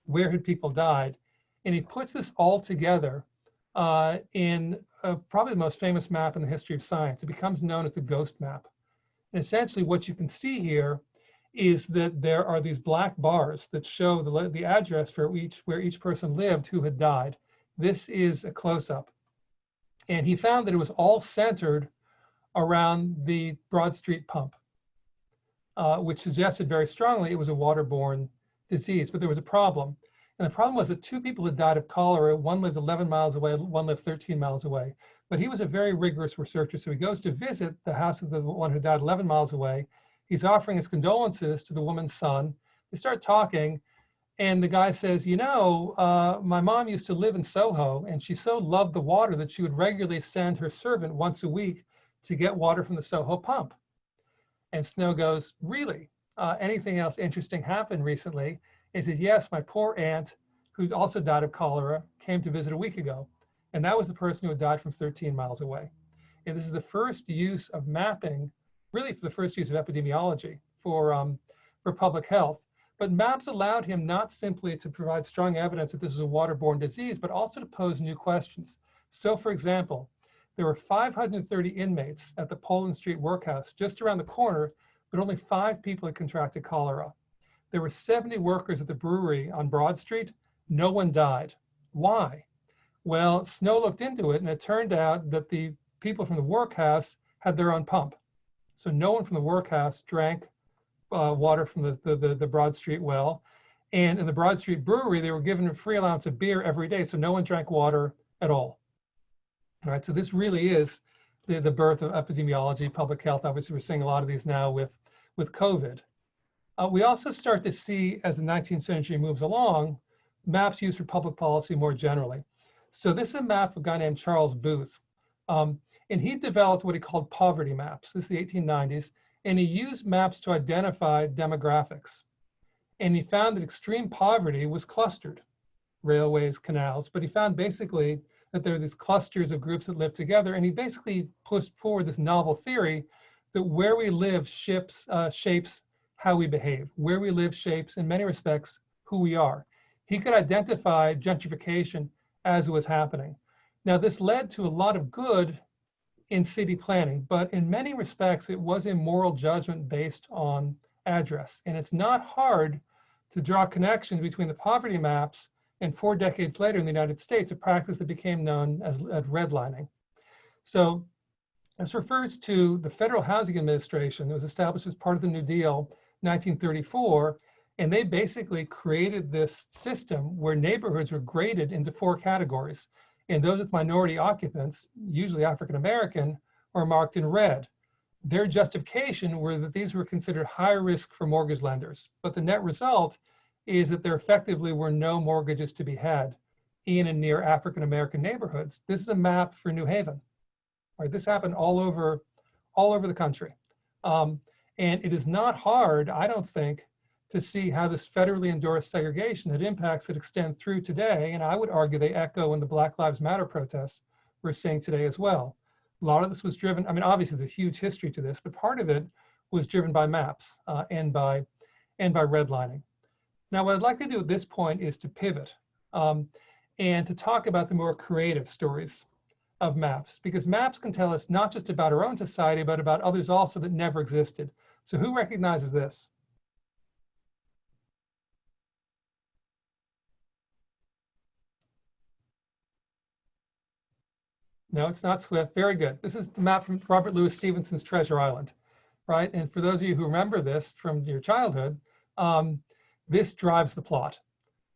where had people died. And he puts this all together in probably the most famous map in the history of science. It becomes known as the ghost map. And essentially what you can see here is that there are these black bars that show the address for where each person lived who had died. This is a close-up. And he found that it was all centered around the Broad Street pump, which suggested very strongly it was a waterborne disease, but there was a problem. And the problem was that two people had died of cholera. One lived 11 miles away, one lived 13 miles away. But he was a very rigorous researcher. So he goes to visit the house of the one who died 11 miles away. He's offering his condolences to the woman's son. They start talking. And the guy says, you know, my mom used to live in Soho, and she so loved the water that she would regularly send her servant once a week to get water from the Soho pump. And Snow goes, really? Anything else interesting happened recently? He said, yes, my poor aunt, who also died of cholera, came to visit a week ago. And that was the person who had died from 13 miles away. And this is the first use of mapping, really for the first use of epidemiology for public health. But maps allowed him not simply to provide strong evidence that this is a waterborne disease, but also to pose new questions. So for example, there were 530 inmates at the Portolan Street workhouse just around the corner, but only 5 people had contracted cholera. There were 70 workers at the brewery on Broad Street. No one died. Why? Well, Snow looked into it, and it turned out that the people from the workhouse had their own pump. So no one from the workhouse drank water from the Broad Street well. And in the Broad Street brewery, they were given a free allowance of beer every day. So no one drank water at all. All right, so this really is the birth of epidemiology, public health. Obviously, we're seeing a lot of these now with COVID. We also start to see, as the 19th century moves along, maps used for public policy more generally. So this is a map of a guy named Charles Booth. And he developed what he called poverty maps. This is the 1890s. And he used maps to identify demographics. And he found that extreme poverty was clustered, railways, canals, but he found basically that there are these clusters of groups that live together. And he basically pushed forward this novel theory that where we live shapes how we behave. Where we live shapes, in many respects, who we are. He could identify gentrification as it was happening. Now, this led to a lot of good in city planning, but in many respects, it was a moral judgment based on address. And it's not hard to draw connections between the poverty maps and 4 decades later in the United States, a practice that became known as redlining. So this refers to the Federal Housing Administration that was established as part of the New Deal, 1934, and they basically created this system where neighborhoods were graded into 4 categories. And those with minority occupants, usually African-American, were marked in red. Their justification were that these were considered high risk for mortgage lenders. But the net result is that there effectively were no mortgages to be had in and near African-American neighborhoods. This is a map for New Haven. Right? This happened all over the country. And it is not hard, I don't think, to see how this federally endorsed segregation had impacts that extend through today. And I would argue they echo in the Black Lives Matter protests we're seeing today as well. A lot of this was driven, I mean, obviously there's a huge history to this, but part of it was driven by maps and by redlining. Now, what I'd like to do at this point is to pivot and to talk about the more creative stories of maps, because maps can tell us not just about our own society, but about others also that never existed. So who recognizes this? No, it's not Swift. Very good. This is the map from Robert Louis Stevenson's Treasure Island, right? And for those of you who remember this from your childhood, this drives the plot.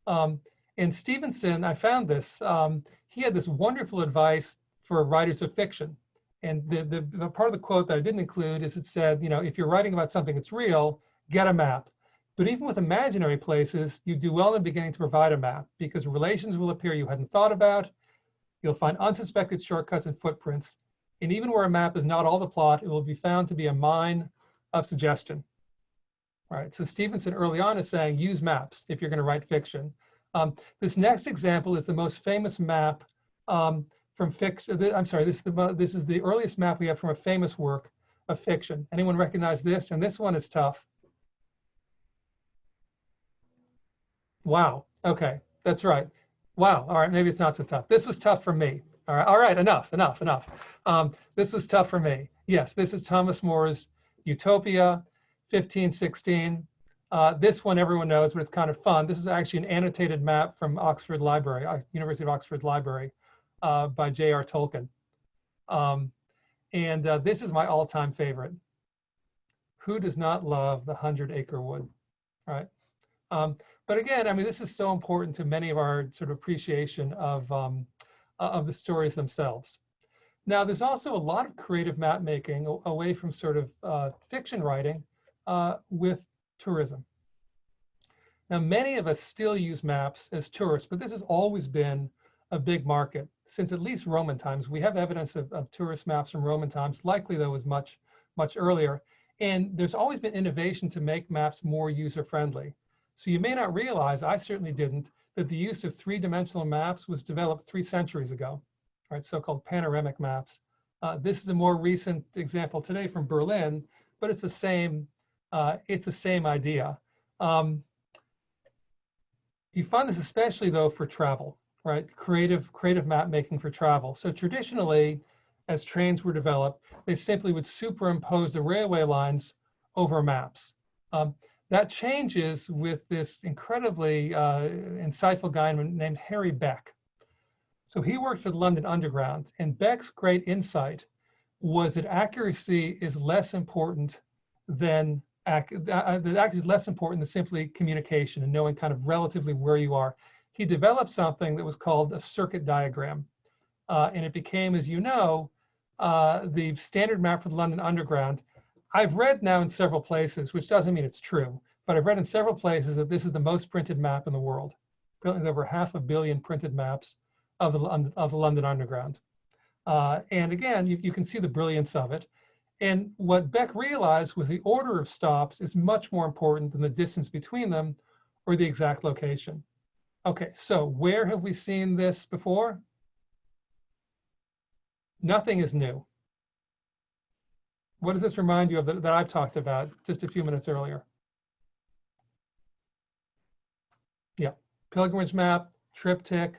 And Stevenson, I found this, he had this wonderful advice for writers of fiction. And the part of the quote that I didn't include is it said, you know, if you're writing about something that's real, get a map. But even with imaginary places, you do well in beginning to provide a map because relations will appear you hadn't thought about. You'll find unsuspected shortcuts and footprints. And even where a map is not all the plot, it will be found to be a mine of suggestion. All right, so Stevenson early on is saying, use maps if you're going to write fiction. This next example is the most famous map from fiction. I'm sorry, this is the earliest map we have from a famous work of fiction. Anyone recognize this? And this one is tough. Wow, okay, that's right. Wow, all right, maybe it's not so tough. This was tough for me. All right, enough. This was tough for me. Yes, this is Thomas More's Utopia, 1516. This one everyone knows, but it's kind of fun. This is actually an annotated map from Oxford Library, University of Oxford Library by J.R. Tolkien. This is my all-time favorite. Who does not love the 100-acre wood, right? But again, I mean, this is so important to many of our sort of appreciation of the stories themselves. Now, there's also a lot of creative map making away from sort of fiction writing with tourism. Now, many of us still use maps as tourists, but this has always been a big market since at least Roman times. We have evidence of tourist maps from Roman times, likely though was much earlier. And there's always been innovation to make maps more user-friendly. So you may not realize, I certainly didn't, that the use of three-dimensional maps was developed 3 centuries ago, right? So-called panoramic maps. This is a more recent example today from Berlin, but it's the same idea. You find this especially though for travel, right? Creative map making for travel. So traditionally, as trains were developed, they simply would superimpose the railway lines over maps. That changes with this incredibly insightful guy named Harry Beck. So he worked for the London Underground, and Beck's great insight was that accuracy is less important than simply communication and knowing kind of relatively where you are. He developed something that was called a circuit diagram. And it became, as you know, the standard map for the London Underground. I've read now in several places, which doesn't mean it's true, but I've read in several places that this is the most printed map in the world. There's over 500 million printed maps of the London Underground. And again, you can see the brilliance of it. And what Beck realized was the order of stops is much more important than the distance between them or the exact location. Okay, so where have we seen this before? Nothing is new. What does this remind you of that I've talked about just a few minutes earlier? Yeah, pilgrimage map, triptych,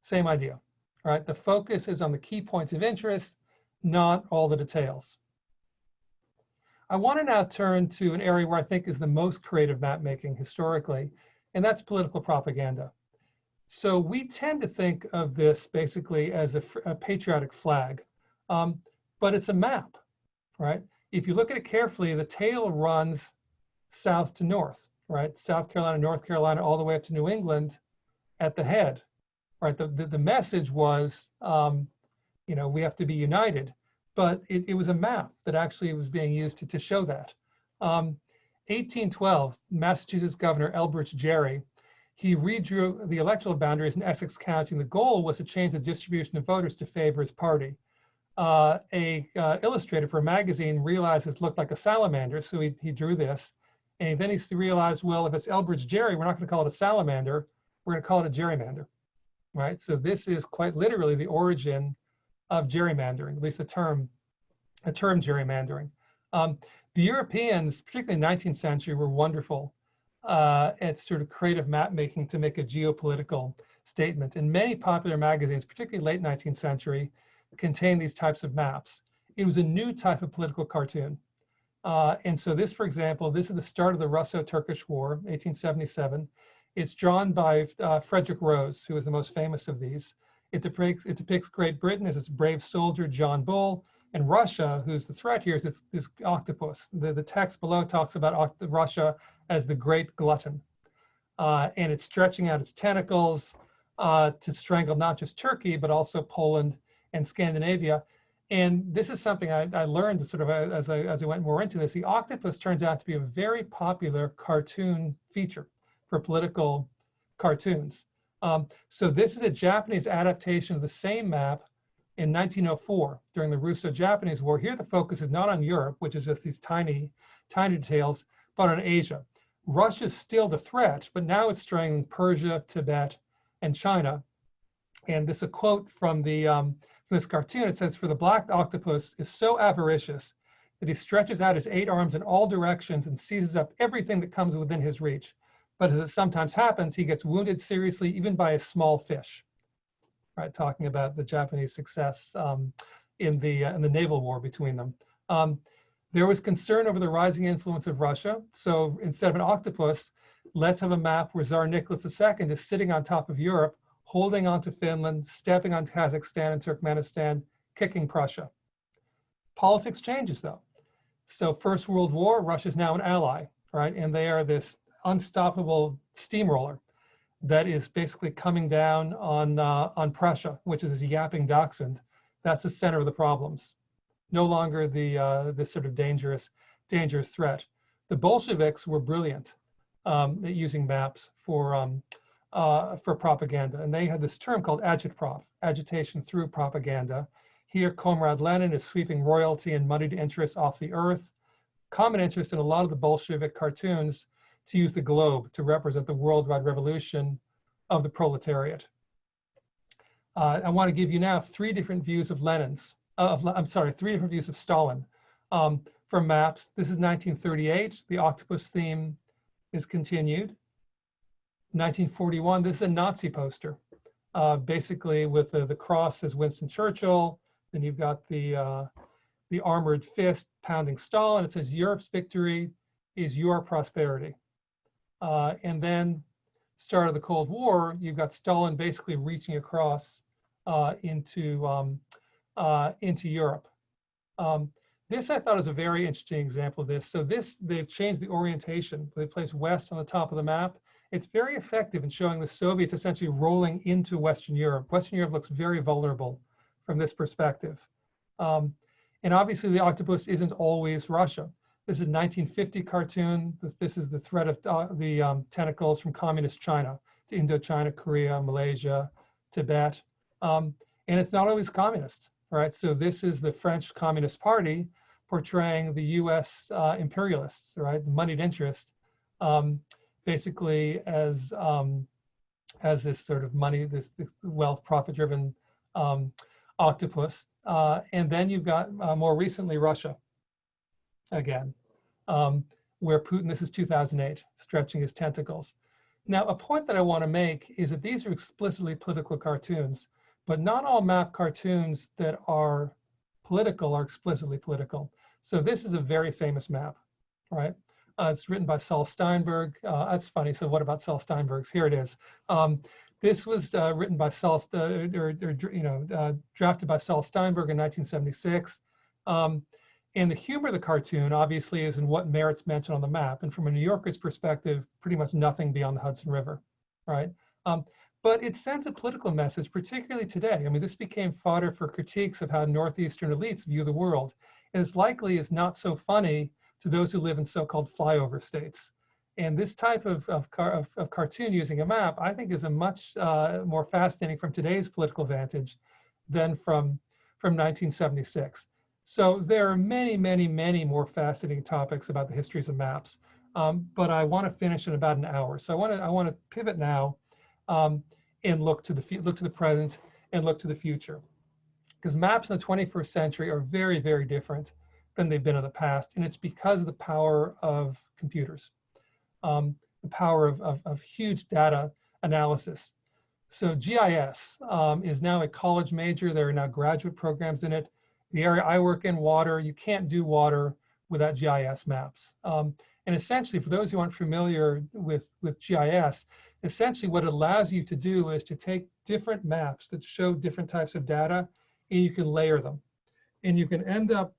same idea, right? The focus is on the key points of interest, not all the details. I want to now turn to an area where I think is the most creative map making historically, and that's political propaganda. So we tend to think of this basically as a patriotic flag, but it's a map, right? If you look at it carefully, the tail runs south to north, right? South Carolina, North Carolina, all the way up to New England at the head, right? The message was, you know, we have to be united. But it was a map that actually was being used to show that. 1812, Massachusetts Governor Elbridge Gerry, he redrew the electoral boundaries in Essex County, and the goal was to change the distribution of voters to favor his party. A illustrator for a magazine realized this looked like a salamander, so he drew this. And then he realized, well, if it's Elbridge Gerry, we're not going to call it a salamander, we're going to call it a gerrymander, right? So this is quite literally the origin of gerrymandering, at least the term gerrymandering. The Europeans, particularly in the 19th century, were wonderful at sort of creative map making to make a geopolitical statement. And many popular magazines, particularly late 19th century, contain these types of maps. It was a new type of political cartoon. And so this, for example, this is the start of the Russo-Turkish War, 1877. It's drawn by Frederick Rose, who is the most famous of these. It depicts Great Britain as its brave soldier, John Bull, and Russia, who's the threat here, is this octopus. The text below talks about Russia as the great glutton. And it's stretching out its tentacles to strangle not just Turkey, but also Poland and Scandinavia. And this is something I learned sort of as I went more into this. The octopus turns out to be a very popular cartoon feature for political cartoons. So this is a Japanese adaptation of the same map in 1904 during the Russo-Japanese War. Here the focus is not on Europe, which is just these tiny details, but on Asia. Russia's still the threat, but now it's straying Persia, Tibet, and China. And this is a quote from this cartoon. It says, "For the black octopus is so avaricious that he stretches out his 8 arms in all directions and seizes up everything that comes within his reach. But as it sometimes happens, he gets wounded seriously even by a small fish." Right, talking about the Japanese success in the naval war between them. There was concern over the rising influence of Russia. So instead of an octopus, let's have a map where Tsar Nicholas II is sitting on top of Europe, holding on to Finland, stepping on Kazakhstan and Turkmenistan, kicking Prussia. Politics changes though. So First World War, Russia's now an ally, right? And they are this unstoppable steamroller that is basically coming down on Prussia, which is this yapping dachshund. That's the center of the problems. No longer the sort of dangerous threat. The Bolsheviks were brilliant at using maps for propaganda, and they had this term called agitprop, agitation through propaganda. Here, Comrade Lenin is sweeping royalty and moneyed interests off the earth. Common interest in a lot of the Bolshevik cartoons to use the globe to represent the worldwide revolution of the proletariat. I want to give you now three different views of Lenin's. Three different views of Stalin from maps. This is 1938. The octopus theme is continued. 1941. This is a Nazi poster, basically with the cross as Winston Churchill. Then you've got the armored fist pounding Stalin. It says Europe's victory is your prosperity. And then start of the Cold War, you've got Stalin basically reaching across into Europe. This I thought is a very interesting example of this. So they've changed the orientation. They placed west on the top of the map. It's very effective in showing the Soviets essentially rolling into Western Europe. Western Europe looks very vulnerable from this perspective. And obviously the octopus isn't always Russia. This is a 1950 cartoon. This is the threat of the tentacles from communist China to Indochina, Korea, Malaysia, Tibet. And it's not always communist, right? So this is the French Communist Party portraying the US imperialists, right? The moneyed interest, basically as this sort of money, this wealth, profit-driven octopus. And then you've got more recently Russia again, where Putin, this is 2008, stretching his tentacles. Now, a point that I want to make is that these are explicitly political cartoons, but not all map cartoons that are political are explicitly political. So this is a very famous map, right? It's written by Saul Steinberg. That's funny. So what about Saul Steinberg's? Here it is. This was written by Saul, drafted by Saul Steinberg in 1976. And the humor of the cartoon obviously is in what merits mentioned on the map. And from a New Yorker's perspective, pretty much nothing beyond the Hudson River, right? But it sends a political message, particularly today. I mean, this became fodder for critiques of how Northeastern elites view the world. And it's likely is not so funny to those who live in so-called flyover states. And this type of cartoon using a map, I think is a much more fascinating from today's political vantage than from 1976. So there are many, many, many more fascinating topics about the histories of maps, but I want to finish in about an hour. So I want to pivot now and look to the present and look to the future, because maps in the 21st century are very, very different than they've been in the past, and it's because of the power of computers, the power of huge data analysis. So GIS is now a college major. There are now graduate programs in it. The area I work in, water, you can't do water without GIS maps. And essentially, for those who aren't familiar with GIS, essentially what it allows you to do is to take different maps that show different types of data, and you can layer them. And you can end up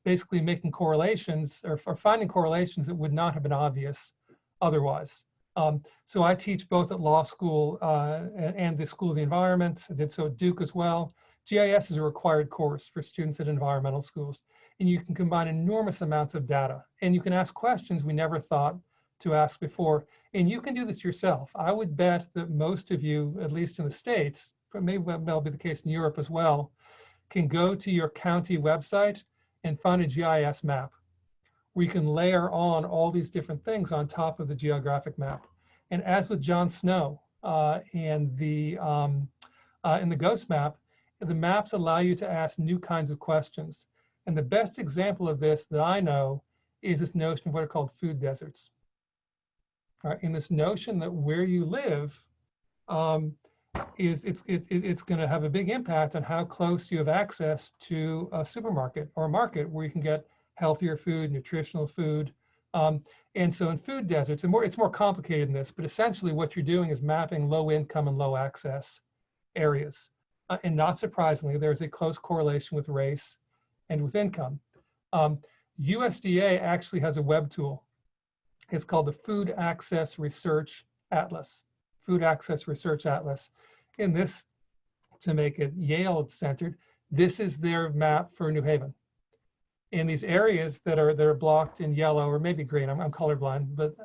basically making correlations or finding correlations that would not have been obvious otherwise. So I teach both at law school and the School of the Environment. I did so at Duke as well. GIS is a required course for students at environmental schools, and you can combine enormous amounts of data, and you can ask questions we never thought to ask before, and you can do this yourself. I would bet that most of you, at least in the States, but maybe that'll be the case in Europe as well, can go to your county website and find a GIS map where you can layer on all these different things on top of the geographic map. And as with John Snow and the Ghost map, the maps allow you to ask new kinds of questions. And the best example of this that I know is this notion of what are called food deserts. All right, in this notion that where you live it's going to have a big impact on how close you have access to a supermarket or a market where you can get healthier food, nutritional food. And so in food deserts, it's more complicated than this, but essentially what you're doing is mapping low income and low access areas. And not surprisingly, there's a close correlation with race and with income. USDA actually has a web tool It's called the Food Access Research Atlas. Food Access Research Atlas. In this, to make it Yale-centered, this is their map for New Haven. In these areas that are blocked in yellow or maybe green, I'm colorblind, but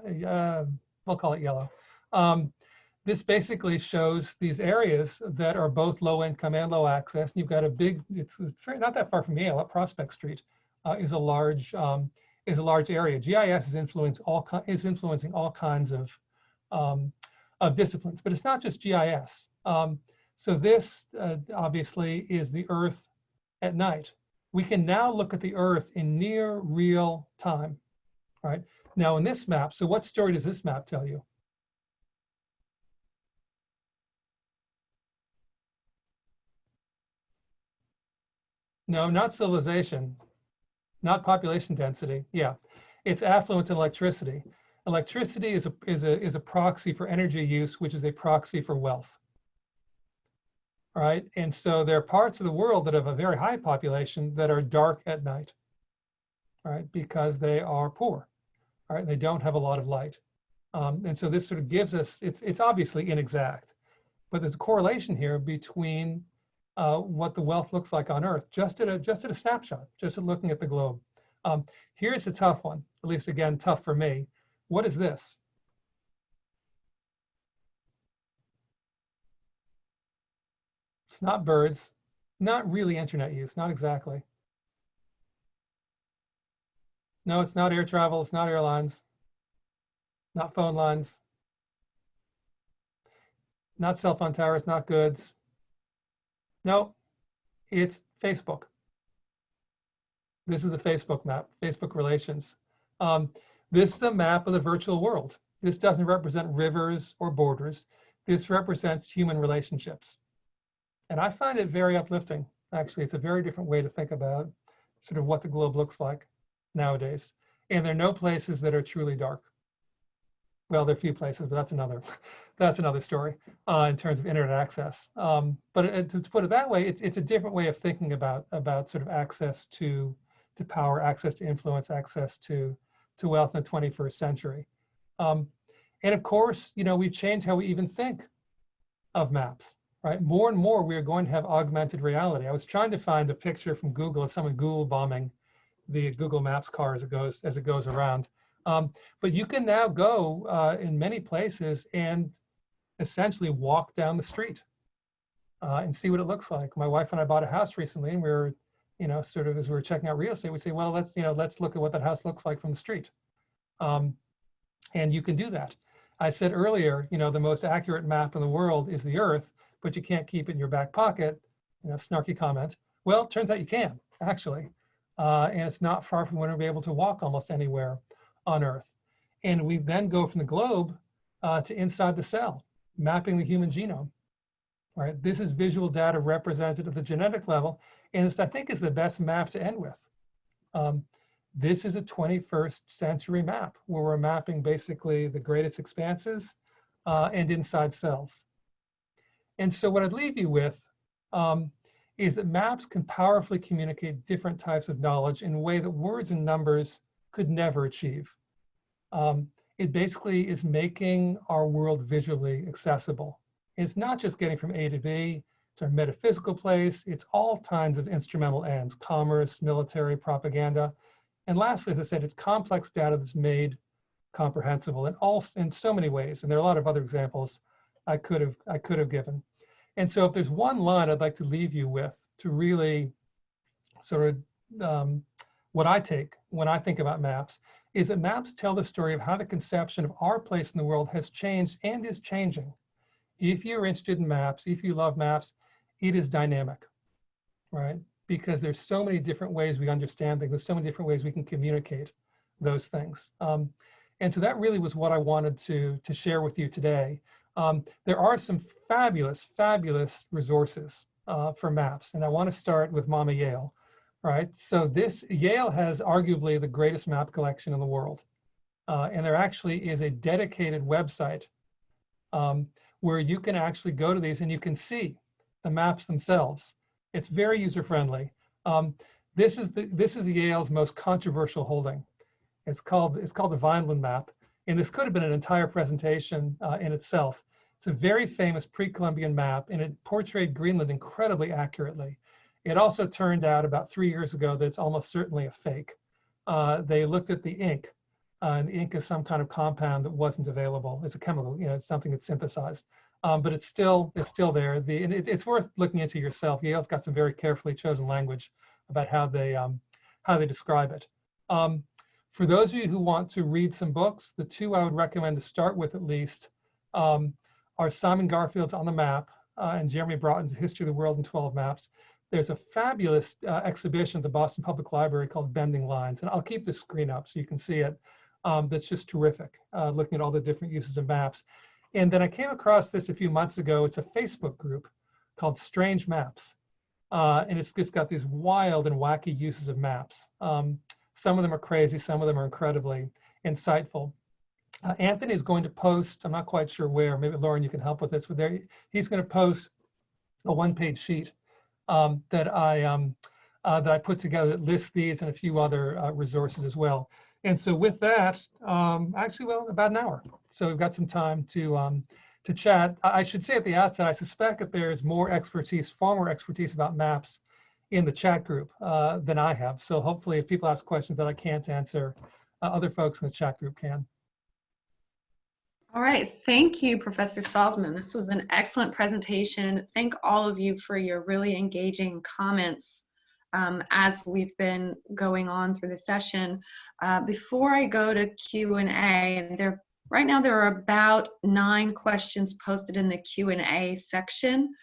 we'll call it yellow. This basically shows these areas that are both low income and low access. And you've got a big, it's not that far from Yale, up Prospect Street is a large area. GIS is influencing all kinds of disciplines, but it's not just GIS. So this obviously is the Earth at night. We can now look at the Earth in near real time, right? Now in this map, so what story does this map tell you? No, not civilization, not population density. Yeah, it's affluence and electricity. Electricity is a proxy for energy use, which is a proxy for wealth. Right, and so there are parts of the world that have a very high population that are dark at night, right, because they are poor, right, they don't have a lot of light. And so this sort of gives us, it's obviously inexact, but there's a correlation here between what the wealth looks like on Earth, just at a snapshot, just at looking at the globe. Here's a tough one, at least again, tough for me. What is this? It's not birds, not really internet use, not exactly. No, it's not air travel, it's not airlines, not phone lines, not cell phone towers, not goods. No, it's Facebook. This is the Facebook map, Facebook relations. This is a map of the virtual world. This doesn't represent rivers or borders. This represents human relationships. And I find it very uplifting. Actually, it's a very different way to think about sort of what the globe looks like nowadays. And there are no places that are truly dark. Well, there are a few places, but that's another story in terms of internet access. But to put it that way, it's a different way of thinking about sort of access to power, access to influence, access to wealth in the 21st century. And of course, you know, we've changed how we even think of maps. Right, more and more we are going to have augmented reality. I was trying to find a picture from Google of someone Google bombing the Google Maps car as it goes around. But you can now go in many places and essentially walk down the street and see what it looks like. My wife and I bought a house recently, and we were, you know, sort of as we were checking out real estate, we say, well, let's look at what that house looks like from the street. And you can do that. I said earlier, you know, the most accurate map in the world is the Earth, but you can't keep it in your back pocket, you know, snarky comment. Well, it turns out you can, actually. And it's not far from when we'll be able to walk almost anywhere on Earth. And we then go from the globe to inside the cell, mapping the human genome, right? This is visual data represented at the genetic level. And this, I think, is the best map to end with. This is a 21st century map where we're mapping basically the greatest expanses and inside cells. And so what I'd leave you with is that maps can powerfully communicate different types of knowledge in a way that words and numbers could never achieve. It basically is making our world visually accessible. It's not just getting from A to B, it's our metaphysical place, it's all kinds of instrumental ends, commerce, military, propaganda. And lastly, as I said, it's complex data that's made comprehensible in so many ways. And there are a lot of other examples I could have given. And so if there's one line I'd like to leave you with to really sort of what I take when I think about maps is that maps tell the story of how the conception of our place in the world has changed and is changing. If you're interested in maps, if you love maps, it is dynamic, right? Because there's so many different ways we understand things, there's so many different ways we can communicate those things. And so that really was what I wanted to share with you today. There are some fabulous resources for maps, and I want to start with Mama Yale, right? So Yale has arguably the greatest map collection in the world, and there actually is a dedicated website where you can actually go to these and you can see the maps themselves. It's very user-friendly. This is Yale's most controversial holding. It's called the Vineland map. And this could have been an entire presentation in itself. It's a very famous pre-Columbian map, and it portrayed Greenland incredibly accurately. It also turned out about 3 years ago that it's almost certainly a fake. They looked at the ink, and the ink is some kind of compound that wasn't available. It's a chemical, it's something that's synthesized. But it's still there. It's worth looking into yourself. Yale's got some very carefully chosen language about how they describe it. For those of you who want to read some books, the two I would recommend to start with at least are Simon Garfield's On the Map and Jeremy Broughton's History of the World in 12 Maps. There's a fabulous exhibition at the Boston Public Library called Bending Lines, and I'll keep the screen up so you can see it. That's just terrific, looking at all the different uses of maps. And then I came across this a few months ago. It's a Facebook group called Strange Maps. And it's got these wild and wacky uses of maps. Some of them are crazy, some of them are incredibly insightful. Anthony is going to post, I'm not quite sure where, maybe Lauren, you can help with this, but he's going to post a one-page sheet that I put together that lists these and a few other resources as well. And so with that, actually, well, about an hour. So we've got some time to chat. I should say at the outset, I suspect that there's more expertise, far more expertise about maps in the chat group than I have. So hopefully if people ask questions that I can't answer, other folks in the chat group can. All right, thank you, Professor Salzman. This was an excellent presentation. Thank all of you for your really engaging comments as we've been going on through the session. Before I go to Q&A, right now there are about 9 questions posted in the Q&A section.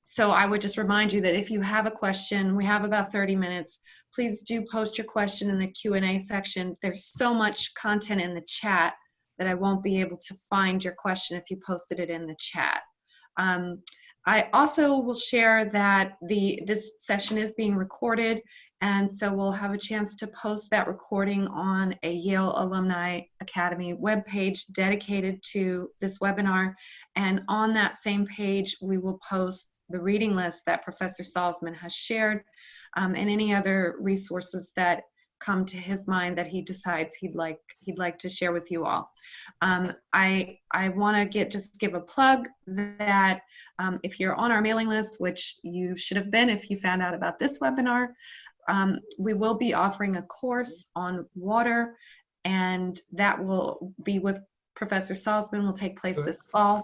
So I would just remind you that if you have a question, we have about 30 minutes, please do post your question in the Q&A section. There's so much content in the chat that I won't be able to find your question if you posted it in the chat. I also will share that this session is being recorded, and so we'll have a chance to post that recording on a Yale Alumni Academy webpage dedicated to this webinar. And on that same page, we will post the reading list that Professor Salzman has shared and any other resources that come to his mind that he decides he'd like to share with you all. I want to just give a plug that if you're on our mailing list, which you should have been if you found out about this webinar, we will be offering a course on water, and that will be with Professor Salzman, will take place this fall.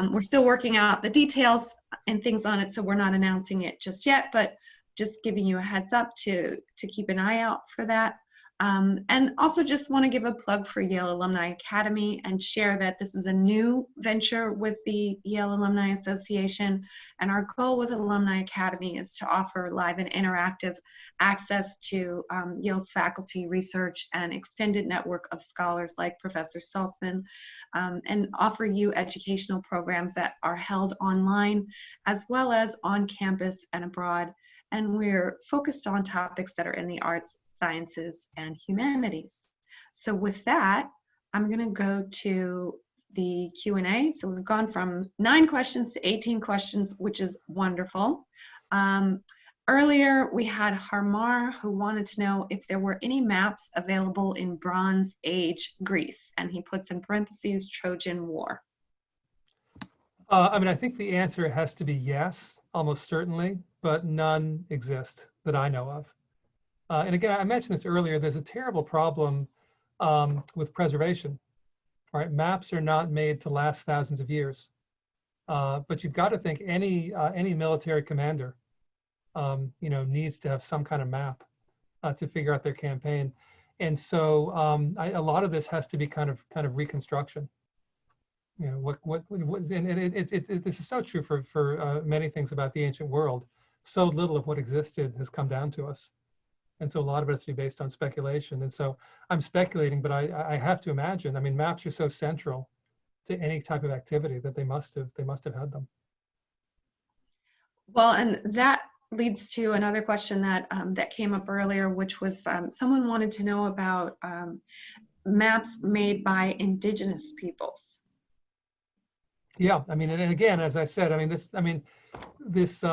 We're still working out the details and things on it, so we're not announcing it just yet, but just giving you a heads up to keep an eye out for that. And also just want to give a plug for Yale Alumni Academy and share that this is a new venture with the Yale Alumni Association. And our goal with Alumni Academy is to offer live and interactive access to Yale's faculty, research, and extended network of scholars like Professor Salzman, and offer you educational programs that are held online as well as on campus and abroad. And we're focused on topics that are in the arts, sciences, and humanities. So with that, I'm going to go to the Q&A. So we've gone from 9 questions to 18 questions, which is wonderful. Earlier, we had Harmar, who wanted to know if there were any maps available in Bronze Age Greece, and he puts in parentheses, Trojan War. I mean, I think the answer has to be yes, almost certainly, but none exist that I know of. And again, I mentioned this earlier, there's a terrible problem with preservation, right? Maps are not made to last thousands of years, but you've got to think any military commander, needs to have some kind of map to figure out their campaign. And so a lot of this has to be kind of reconstruction. This is so true for many things about the ancient world. So little of what existed has come down to us. And so a lot of it has to be based on speculation. And so I'm speculating, but I have to imagine, I mean, maps are so central to any type of activity that they must have had them. Well, and that leads to another question that came up earlier, which was someone wanted to know about maps made by indigenous peoples. Yeah, I mean, and again, as I said, I mean, this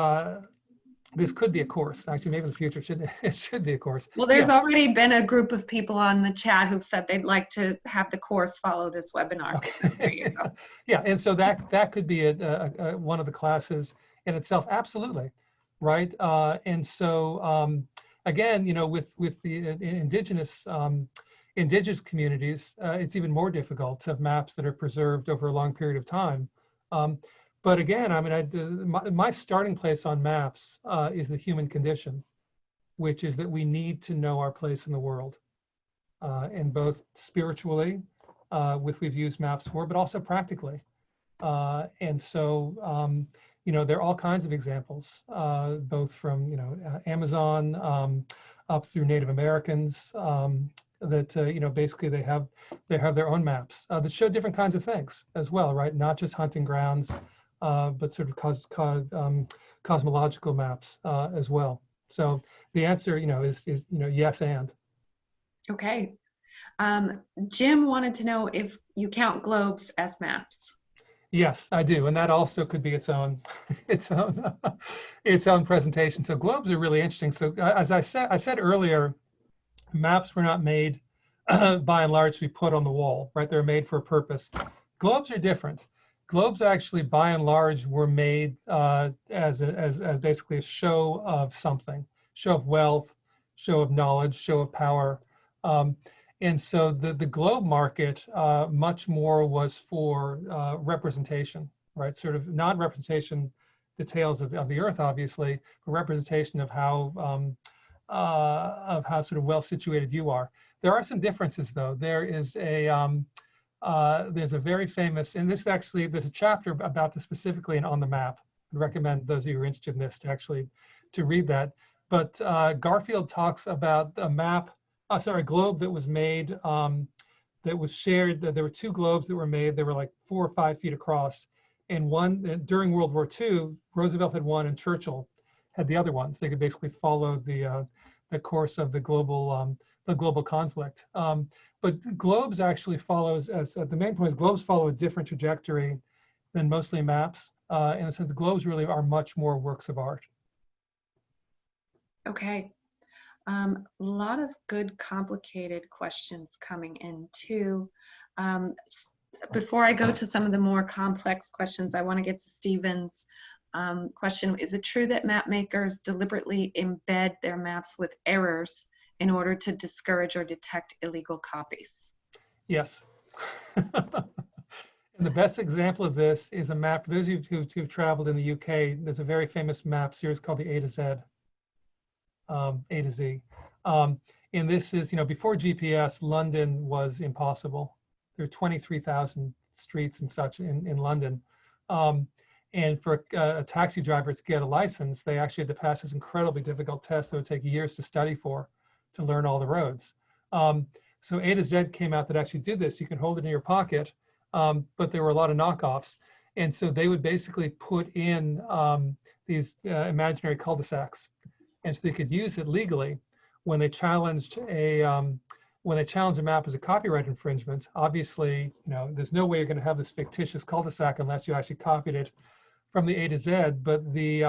this could be a course. Actually, maybe in the future it should be a course. Well, there's Yes. already been a group of people on the chat who've said they'd like to have the course follow this webinar. Okay. So there you go. Yeah, and so that could be one of the classes in itself. Absolutely, right? And so again, you know, with the indigenous communities, it's even more difficult to have maps that are preserved over a long period of time. But again, I mean, my starting place on maps is the human condition, which is that we need to know our place in the world, and both spiritually, which we've used maps for, but also practically. And so, you know, there are all kinds of examples, both from, you know, Amazon up through Native Americans, that, you know, basically they have their own maps that show different kinds of things as well, right? Not just hunting grounds, but sort of cosmological maps as well. So the answer, you know, is you know, yes and. Okay. Jim wanted to know if you count globes as maps. Yes, I do, and that also could be its own presentation. So globes are really interesting. So as I said earlier, maps were not made by and large to be put on the wall, right? They're made for a purpose. Globes are different. Globes actually, by and large, were made as basically a show of something, show of wealth, show of knowledge, show of power. And so the globe market much more was for representation, right? Sort of not representation details of the Earth, obviously, but representation of how sort of well situated you are. There are some differences, though. There is there's a very famous, and this actually, there's a chapter about this specifically and on the map. I recommend those of you who are interested in this to read that. But Garfield talks about a map, a globe that was made, that was shared. There were two globes that were made. They were like 4 or 5 feet across. And one, during World War II, Roosevelt had one and Churchill had the other ones. They could basically follow the course of the global conflict. But globes actually follows, as the main point is, globes follow a different trajectory than mostly maps. In a sense, globes really are much more works of art. Okay. A lot of good, complicated questions coming in too. Before I go to some of the more complex questions, I want to get to Stephen's question. Is it true that map makers deliberately embed their maps with errors in order to discourage or detect illegal copies? Yes. And the best example of this is a map. For those of you who've traveled in the UK, there's a very famous map series called the A to Z. A to Z. And this is, you know, before GPS, London was impossible. There are 23,000 streets and such in London. And for a taxi driver to get a license, they actually had to pass this incredibly difficult test that would take years to study for, to learn all the roads. So A to Z came out that actually did this. You can hold it in your pocket, but there were a lot of knockoffs. And so they would basically put in these imaginary cul-de-sacs. And so they could use it legally when they challenged a map as a copyright infringement. Obviously, you know, there's no way you're going to have this fictitious cul-de-sac unless you actually copied it from the A to Z. But the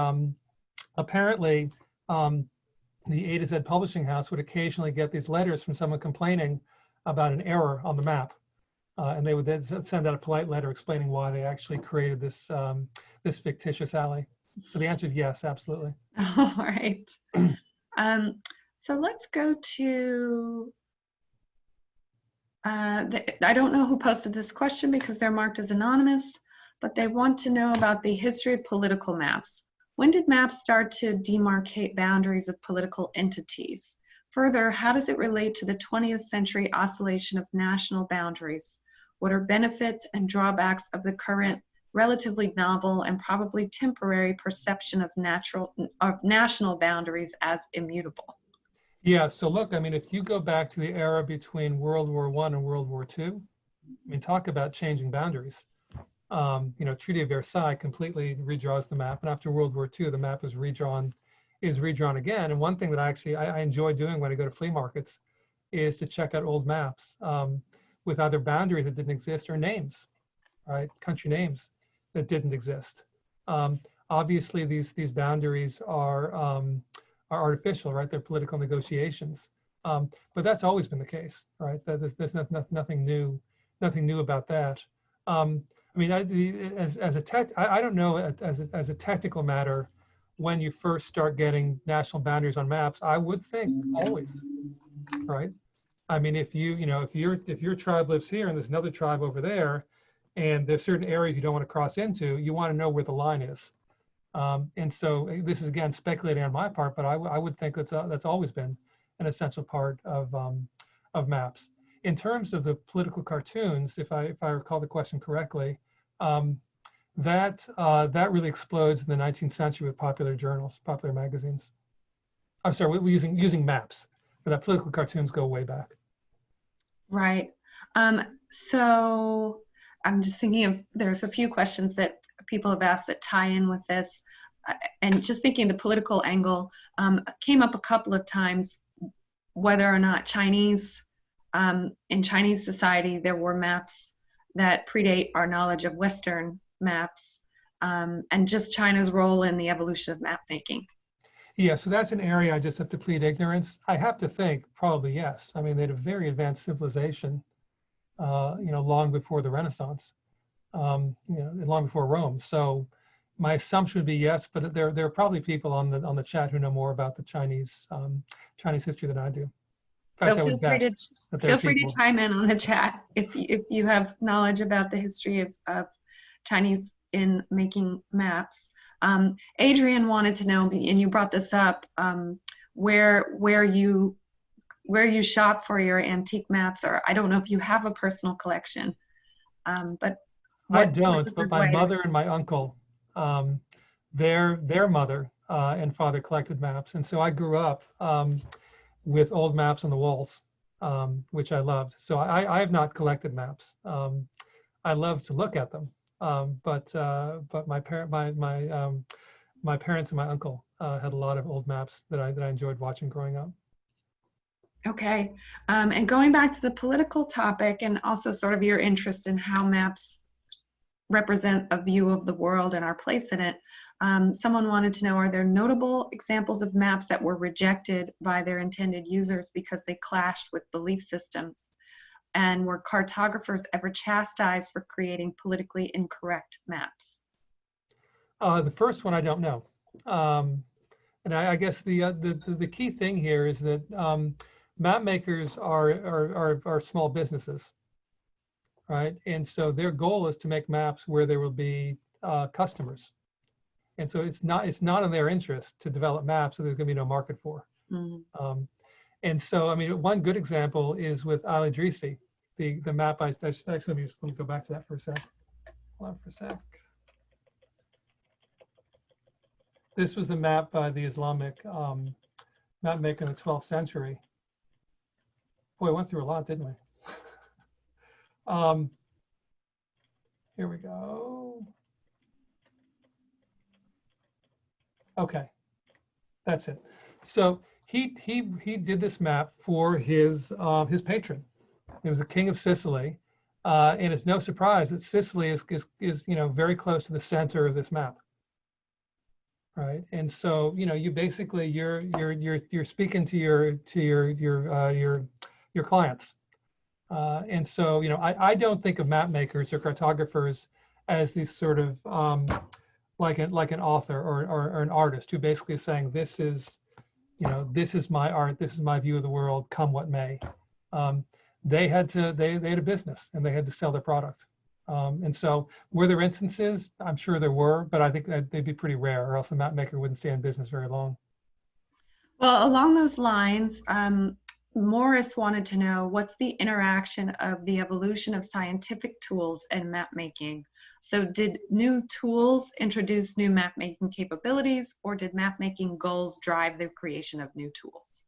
apparently the A to Z publishing house would occasionally get these letters from someone complaining about an error on the map, and they would then send out a polite letter explaining why they actually created this this fictitious alley. So the answer is yes, absolutely. All right. So let's go to, I don't know who posted this question because they're marked as anonymous, but they want to know about the history of political maps. When did maps start to demarcate boundaries of political entities? Further, how does it relate to the 20th century oscillation of national boundaries? What are benefits and drawbacks of the current relatively novel and probably temporary perception of national boundaries as immutable? Yeah, so look, I mean, if you go back to the era between World War I and World War II, I mean, talk about changing boundaries. You know, Treaty of Versailles completely redraws the map, and after World War II, the map is redrawn again. And one thing that I enjoy doing when I go to flea markets is to check out old maps with either boundaries that didn't exist or names, right? Country names that didn't exist. Obviously, these boundaries are artificial, right? They're political negotiations. But that's always been the case, right? There's nothing new about that. I mean, I don't know as a technical matter, when you first start getting national boundaries on maps, I would think always, right? I mean, if your tribe lives here and there's another tribe over there, and there's certain areas you don't want to cross into, you want to know where the line is. And so this is again speculating on my part, but I would think that's always been an essential part of maps. In terms of the political cartoons, if I recall the question correctly, that really explodes in the 19th century with popular journals, popular magazines. I'm sorry, we're using maps, but that political cartoons go way back. Right. So I'm just thinking of, there's a few questions that people have asked that tie in with this. And just thinking the political angle came up a couple of times, whether or not Chinese, in Chinese society, there were maps that predate our knowledge of Western maps, and just China's role in the evolution of map making. Yeah, so that's an area I just have to plead ignorance. I have to think probably yes. I mean, they had a very advanced civilization, long before the Renaissance, long before Rome. So my assumption would be yes, but there are probably people on the chat who know more about the Chinese history than I do. So feel free to chime in on the chat if you have knowledge about the history of Chinese in making maps. Adrian wanted to know, and you brought this up, where you shop for your antique maps, or I don't know if you have a personal collection, but I don't. But my mother and my uncle, their mother and father collected maps, and so I grew up with old maps on the walls, which I loved. So I have not collected maps. I love to look at them, but my parents and my uncle had a lot of old maps that I enjoyed watching growing up. Okay, and going back to the political topic, and also sort of your interest in how maps represent a view of the world and our place in it. Someone wanted to know, are there notable examples of maps that were rejected by their intended users because they clashed with belief systems? And were cartographers ever chastised for creating politically incorrect maps? The first one I don't know. And I guess the key thing here is that map makers are small businesses, right? And so their goal is to make maps where there will be customers. And so it's not in their interest to develop maps that there's going to be no market for. Mm-hmm. And so, I mean, one good example is with Al-Idrisi, the map. Actually, let me go back to that for a sec. Hold on for a sec. This was the map by the Islamic map maker in the 12th century. Boy, we went through a lot, didn't we? Here we go. Okay, that's it. So he did this map for his patron. He was the king of Sicily, and it's no surprise that Sicily is very close to the center of this map, right? And so you basically you're speaking to your clients, and so I don't think of map makers or cartographers as these sort of like an author or an artist who basically is saying, this is my art, this is my view of the world, come what may. They had a business and they had to sell their product. And so were there instances? I'm sure there were, but I think that they'd be pretty rare, or else a map maker wouldn't stay in business very long. Well, along those lines, Morris wanted to know, what's the interaction of the evolution of scientific tools and map making? So did new tools introduce new map making capabilities, or did map making goals drive the creation of new tools?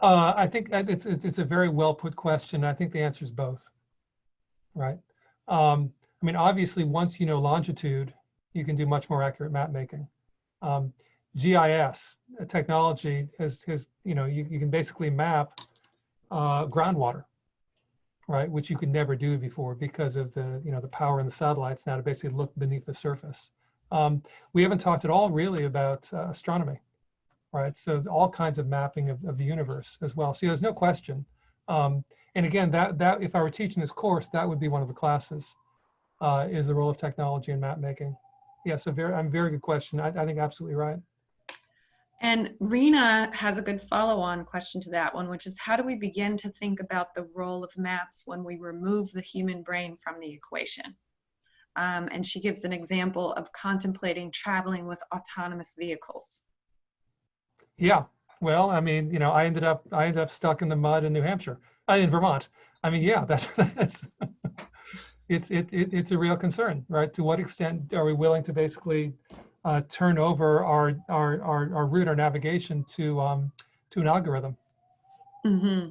I think it's a very well put question. I think the answer is both, right? I mean, obviously, once you know longitude, you can do much more accurate map making. GIS technology you can basically map groundwater, right? Which you could never do before because of the power in the satellites now to basically look beneath the surface. We haven't talked at all really about astronomy, right? So all kinds of mapping of the universe as well. So there's no question. And again, that if I were teaching this course, that would be one of the classes, is the role of technology in map making. Yeah, so very good question. I think absolutely right. And Rena has a good follow-on question to that one, which is how do we begin to think about the role of maps when we remove the human brain from the equation? And she gives an example of contemplating traveling with autonomous vehicles. Yeah, well, I mean, you know, I ended up stuck in the mud in New Hampshire, in Vermont. I mean, yeah, that's it's a real concern, right? To what extent are we willing to basically turn over our route, our navigation to an algorithm? Mm-hmm.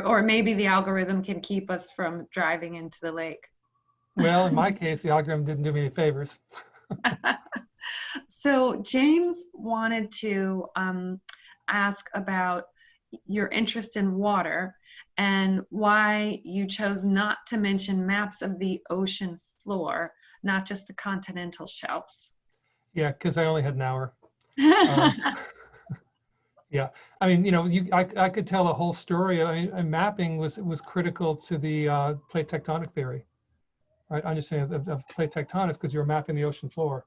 Or maybe the algorithm can keep us from driving into the lake. Well, in my case, the algorithm didn't do me any favors. So James wanted to ask about your interest in water and why you chose not to mention maps of the ocean floor, not just the continental shelves. Yeah, because I only had an hour. Yeah, I mean, you know, I could tell a whole story. I mean, mapping was critical to the plate tectonic theory, right? Understanding of plate tectonics because you were mapping the ocean floor,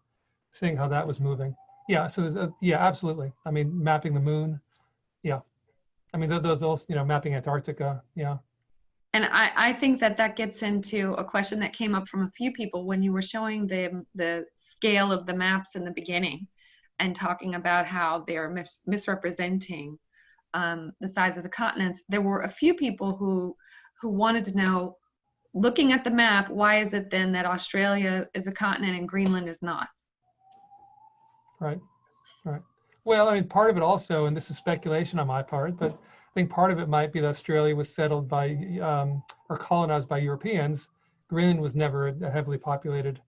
seeing how that was moving. Yeah, so yeah, absolutely. I mean, mapping the moon. Yeah, I mean, those you know, mapping Antarctica. Yeah. And I think that gets into a question that came up from a few people when you were showing the scale of the maps in the beginning and talking about how they're misrepresenting the size of the continents. There were a few people who wanted to know, looking at the map, why is it then that Australia is a continent and Greenland is not? Right, right. Well, I mean, part of it also, and this is speculation on my part, but I think part of it might be that Australia was settled by or colonized by Europeans. Greenland was never a heavily populated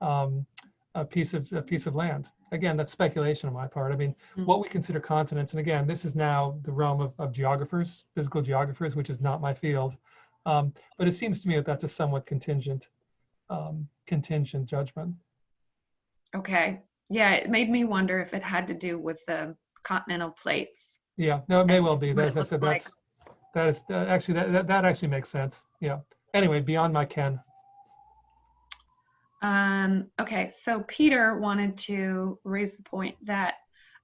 a piece of land. Again, that's speculation on my part. I mean, what we consider continents, and again, this is now the realm of geographers, physical geographers, which is not my field. But it seems to me that that's a somewhat contingent judgment. Okay. Yeah, it made me wonder if it had to do with the continental plates. Yeah, no, it may well be. That actually makes sense. Yeah. Anyway, beyond my ken. Okay, so Peter wanted to raise the point that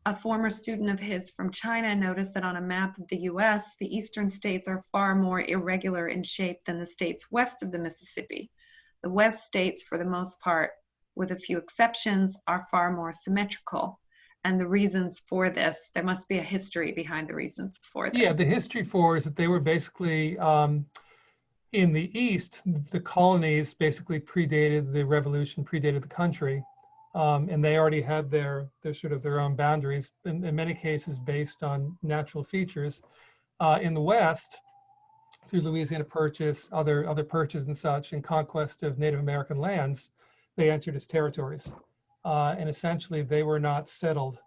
a former student of his from China noticed that on a map of the US, the eastern states are far more irregular in shape than the states west of the Mississippi. The West states, for the most part, with a few exceptions, are far more symmetrical. And the reasons for this, there must be a history behind the reasons for this. Yeah, the history for is that they were basically, in the East, the colonies basically predated the revolution, predated the country. And they already had their own boundaries, in many cases based on natural features. In the West, through Louisiana Purchase, other purchases and such, and conquest of Native American lands, they entered as territories. And essentially they were not settled,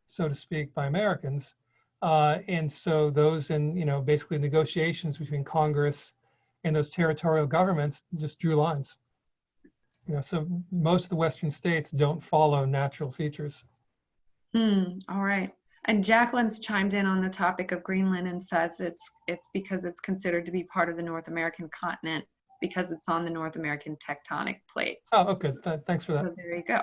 so to speak, by Americans. And so those basically negotiations between Congress and those territorial governments just drew lines. So most of the Western states don't follow natural features. All right. And Jacqueline's chimed in on the topic of Greenland and says it's because it's considered to be part of the North American continent because it's on the North American tectonic plate. Oh, okay. Thanks for that. So there you go.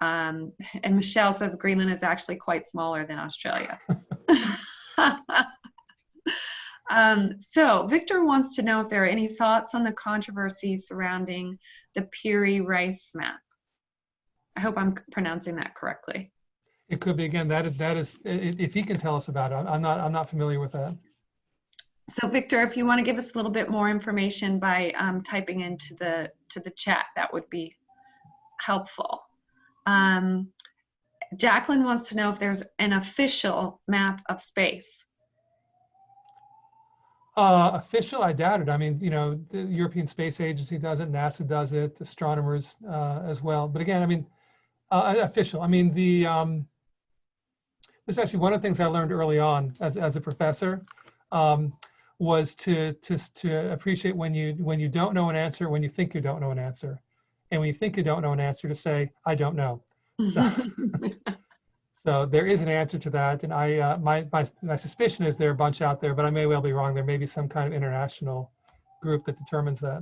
And Michelle says Greenland is actually quite smaller than Australia. So Victor wants to know if there are any thoughts on the controversy surrounding the Peary-Rice map. I hope I'm pronouncing that correctly. It could be. Again, that is if he can tell us about it. I'm not familiar with that. So Victor, if you want to give us a little bit more information by typing into the chat, that would be helpful. Jacqueline wants to know if there's an official map of space. Official, I doubt it. I mean, the European Space Agency does it, NASA does it, astronomers as well. But again, I mean, official. I mean, this is actually one of the things I learned early on as a professor, was to appreciate when you don't know an answer, when you think you don't know an answer, And when you think you don't know an answer, to say, I don't know. So, so there is an answer to that. And my suspicion is there are a bunch out there, but I may well be wrong. There may be some kind of international group that determines that.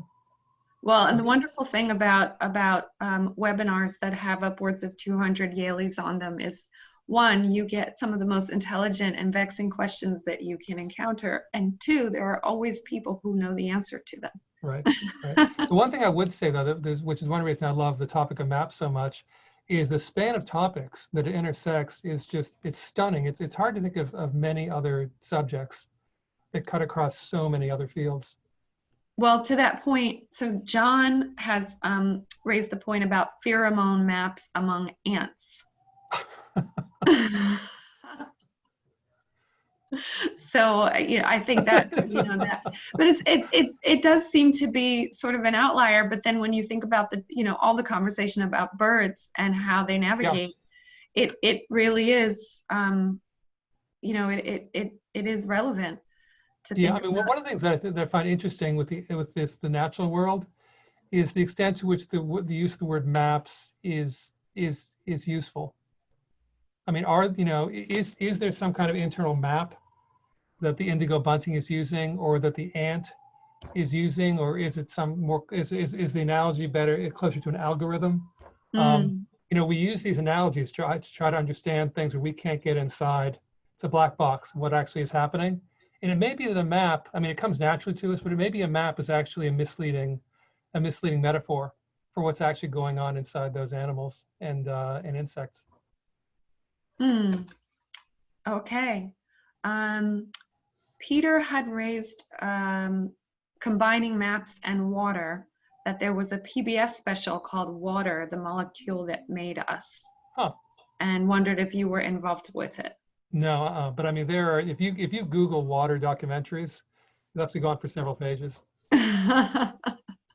Well, and the wonderful thing about webinars that have upwards of 200 Yaleys on them is, one, you get some of the most intelligent and vexing questions that you can encounter, and two, there are always people who know the answer to them. Right, right. The one thing I would say, though, which is one reason I love the topic of maps so much, is the span of topics that it intersects is just, it's stunning. It's hard to think of many other subjects that cut across so many other fields. Well, to that point, so John has raised the point about pheromone maps among ants. So I think that that, but it does seem to be sort of an outlier. But then when you think about the all the conversation about birds and how they navigate, it really is it is relevant. Yeah, I mean, one of the things that I find interesting with the natural world is the extent to which the use of the word maps is useful. I mean, is there some kind of internal map that the indigo bunting is using, or that the ant is using, or is it some more? Is the analogy better, closer to an algorithm? We use these analogies to try to understand things where we can't get inside. It's a black box of what actually is happening. And it may be that a map, I mean, it comes naturally to us, but it may be a map is actually a misleading metaphor for what's actually going on inside those animals and insects. Okay. Peter had raised combining maps and water, that there was a PBS special called Water, the Molecule That Made Us, and wondered if you were involved with it. No, but I mean, there are, if you Google water documentaries, you'll have to go on for several pages. But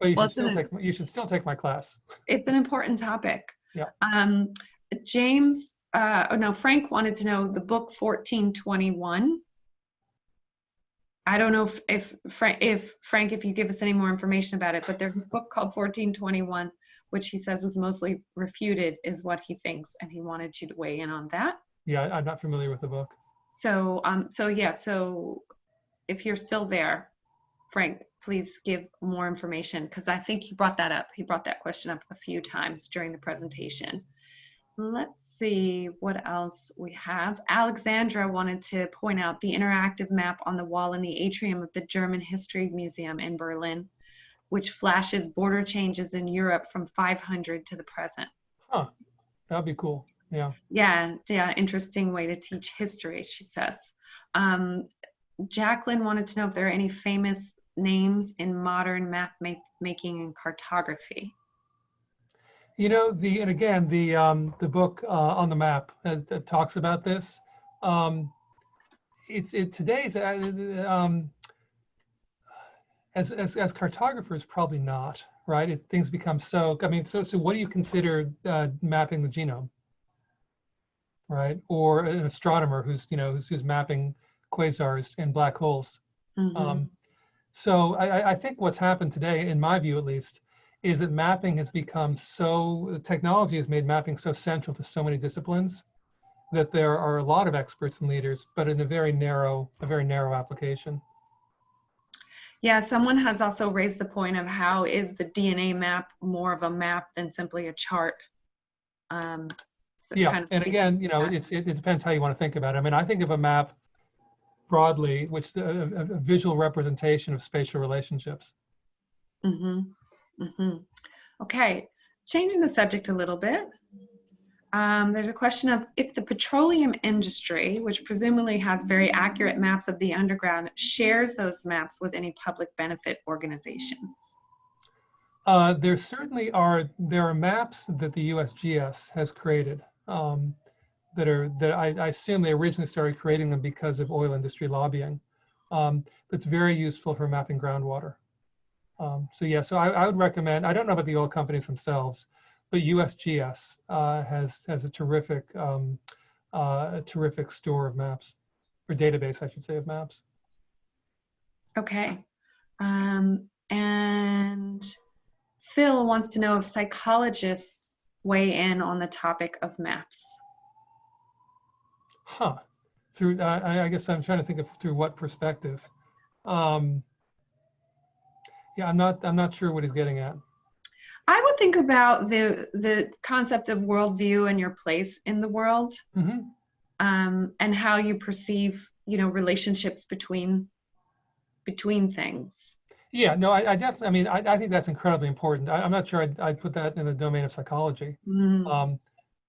you should still take my class. It's an important topic. Yeah. Frank wanted to know the book 1421. I don't know if Frank, if you give us any more information about it, but there's a book called 1421, which he says was mostly refuted, is what he thinks, and he wanted you to weigh in on that. Yeah, I'm not familiar with the book. So if you're still there, Frank, please give more information, because I think he brought that up. He brought that question up a few times during the presentation. Let's see what else we have. Alexandra wanted to point out the interactive map on the wall in the atrium of the German History Museum in Berlin, which flashes border changes in Europe from 500 to the present. Huh, that'd be cool. Yeah. Yeah, interesting way to teach history, she says. Jacqueline wanted to know if there are any famous names in modern map making and cartography. The book on the map that talks about this. Today's as cartographers, probably not, right? Things become so. I mean, so what do you consider mapping the genome? Right, or an astronomer who's mapping quasars and black holes. So I think what's happened today, in my view at least, is that mapping has become technology has made mapping so central to so many disciplines that there are a lot of experts and leaders, but in a very narrow application. Yeah, someone has also raised the point of how is the DNA map more of a map than simply a chart. And again, it depends how you want to think about it. I mean, I think of a map broadly, which is a visual representation of spatial relationships. Okay, changing the subject a little bit. There's a question of if the petroleum industry, which presumably has very accurate maps of the underground, shares those maps with any public benefit organizations. There certainly are. There are maps that the USGS has created that I assume they originally started creating them because of oil industry lobbying. That's very useful for mapping groundwater. So I would recommend. I don't know about the oil companies themselves, but USGS has a terrific store of maps, or database, I should say, of maps. Okay, and Phil wants to know if psychologists weigh in on the topic of maps. Huh. Through, I guess I'm trying to think of through what perspective. Yeah, I'm not sure what he's getting at. I would think about the concept of worldview and your place in the world, and how you perceive, relationships between things. Yeah, no, I definitely, I mean, I think that's incredibly important. I'm not sure I'd put that in the domain of psychology.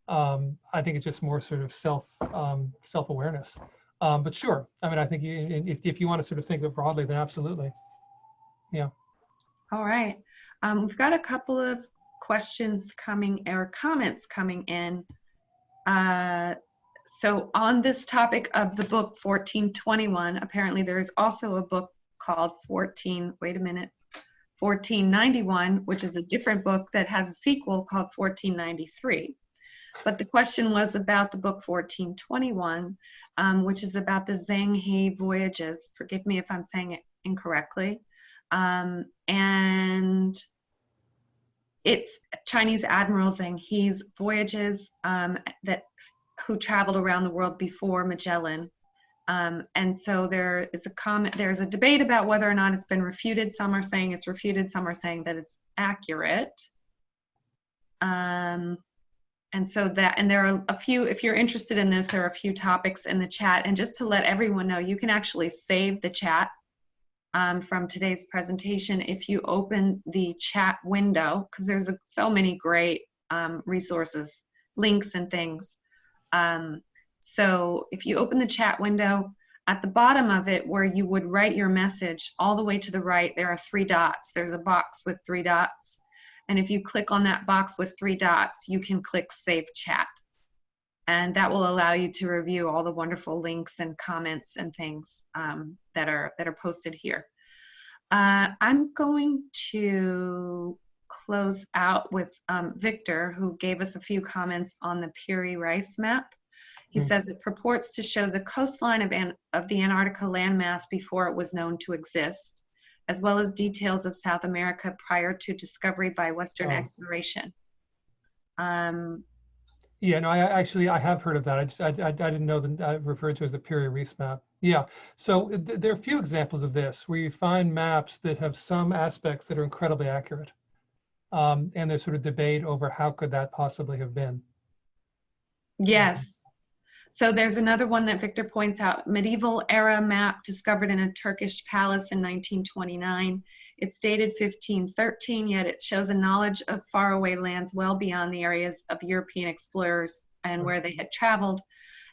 I think it's just more sort of self-awareness. But sure, I mean, I think if you want to sort of think of it broadly, then absolutely. Yeah. All right. We've got a couple of questions coming or comments coming in. So on this topic of the book 1421, apparently there is also a book called 1491, which is a different book that has a sequel called 1493. But the question was about the book 1421, which is about the Zheng He voyages. Forgive me if I'm saying it incorrectly. And it's Chinese Admiral Zheng He's voyages who traveled around the world before Magellan. And so there's a debate about whether or not it's been refuted. Some are saying it's refuted, some are saying that it's accurate. And there are a few, if you're interested in this, there are a few topics in the chat. And just to let everyone know, you can actually save the chat from today's presentation if you open the chat window, because there's so many great resources, links and things. So if you open the chat window, at the bottom of it where you would write your message, all the way to the right, there are 3 dots. There's a box with 3 dots. And if you click on that box with 3 dots, you can click Save Chat. And that will allow you to review all the wonderful links and comments and things that are posted here. I'm going to close out with Victor, who gave us a few comments on the Peary Rice map. He says it purports to show the coastline of the Antarctica landmass before it was known to exist, as well as details of South America prior to discovery by Western exploration. Yeah, no, I have heard of that. I didn't know that I referred to as the Peary Reese map. Yeah, so there are a few examples of this where you find maps that have some aspects that are incredibly accurate. And there's sort of debate over how could that possibly have been. Yes. So there's another one that Victor points out, medieval era map discovered in a Turkish palace in 1929. It's dated 1513, yet it shows a knowledge of faraway lands well beyond the areas of European explorers and where they had traveled,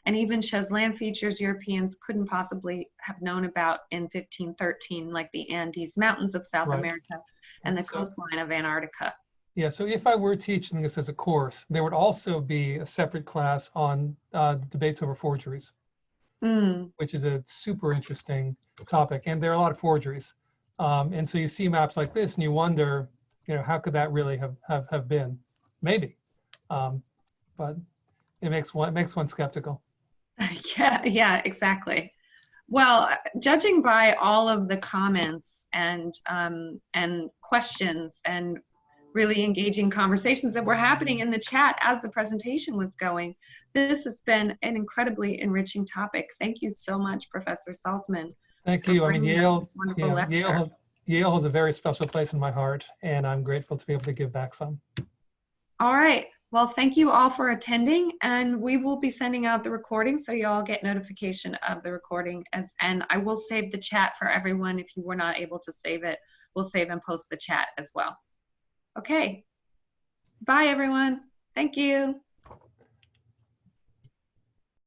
and even shows land features Europeans couldn't possibly have known about in 1513, like the Andes Mountains of South America and the coastline of Antarctica. Yeah, so if I were teaching this as a course, there would also be a separate class on debates over forgeries, which is a super interesting topic. And there are a lot of forgeries. And so you see maps like this and you wonder, how could that really have been? Maybe, but it makes one skeptical. Yeah, exactly. Well, judging by all of the comments and questions and really engaging conversations that were happening in the chat as the presentation was going, this has been an incredibly enriching topic. Thank you so much, Professor Salzman. Thank you. I mean, Yale has a very special place in my heart, and I'm grateful to be able to give back some. All right. Well, thank you all for attending, and we will be sending out the recording so you all get notification of the recording. And I will save the chat for everyone. If you were not able to save it, we'll save and post the chat as well. Okay. Bye, everyone. Thank you.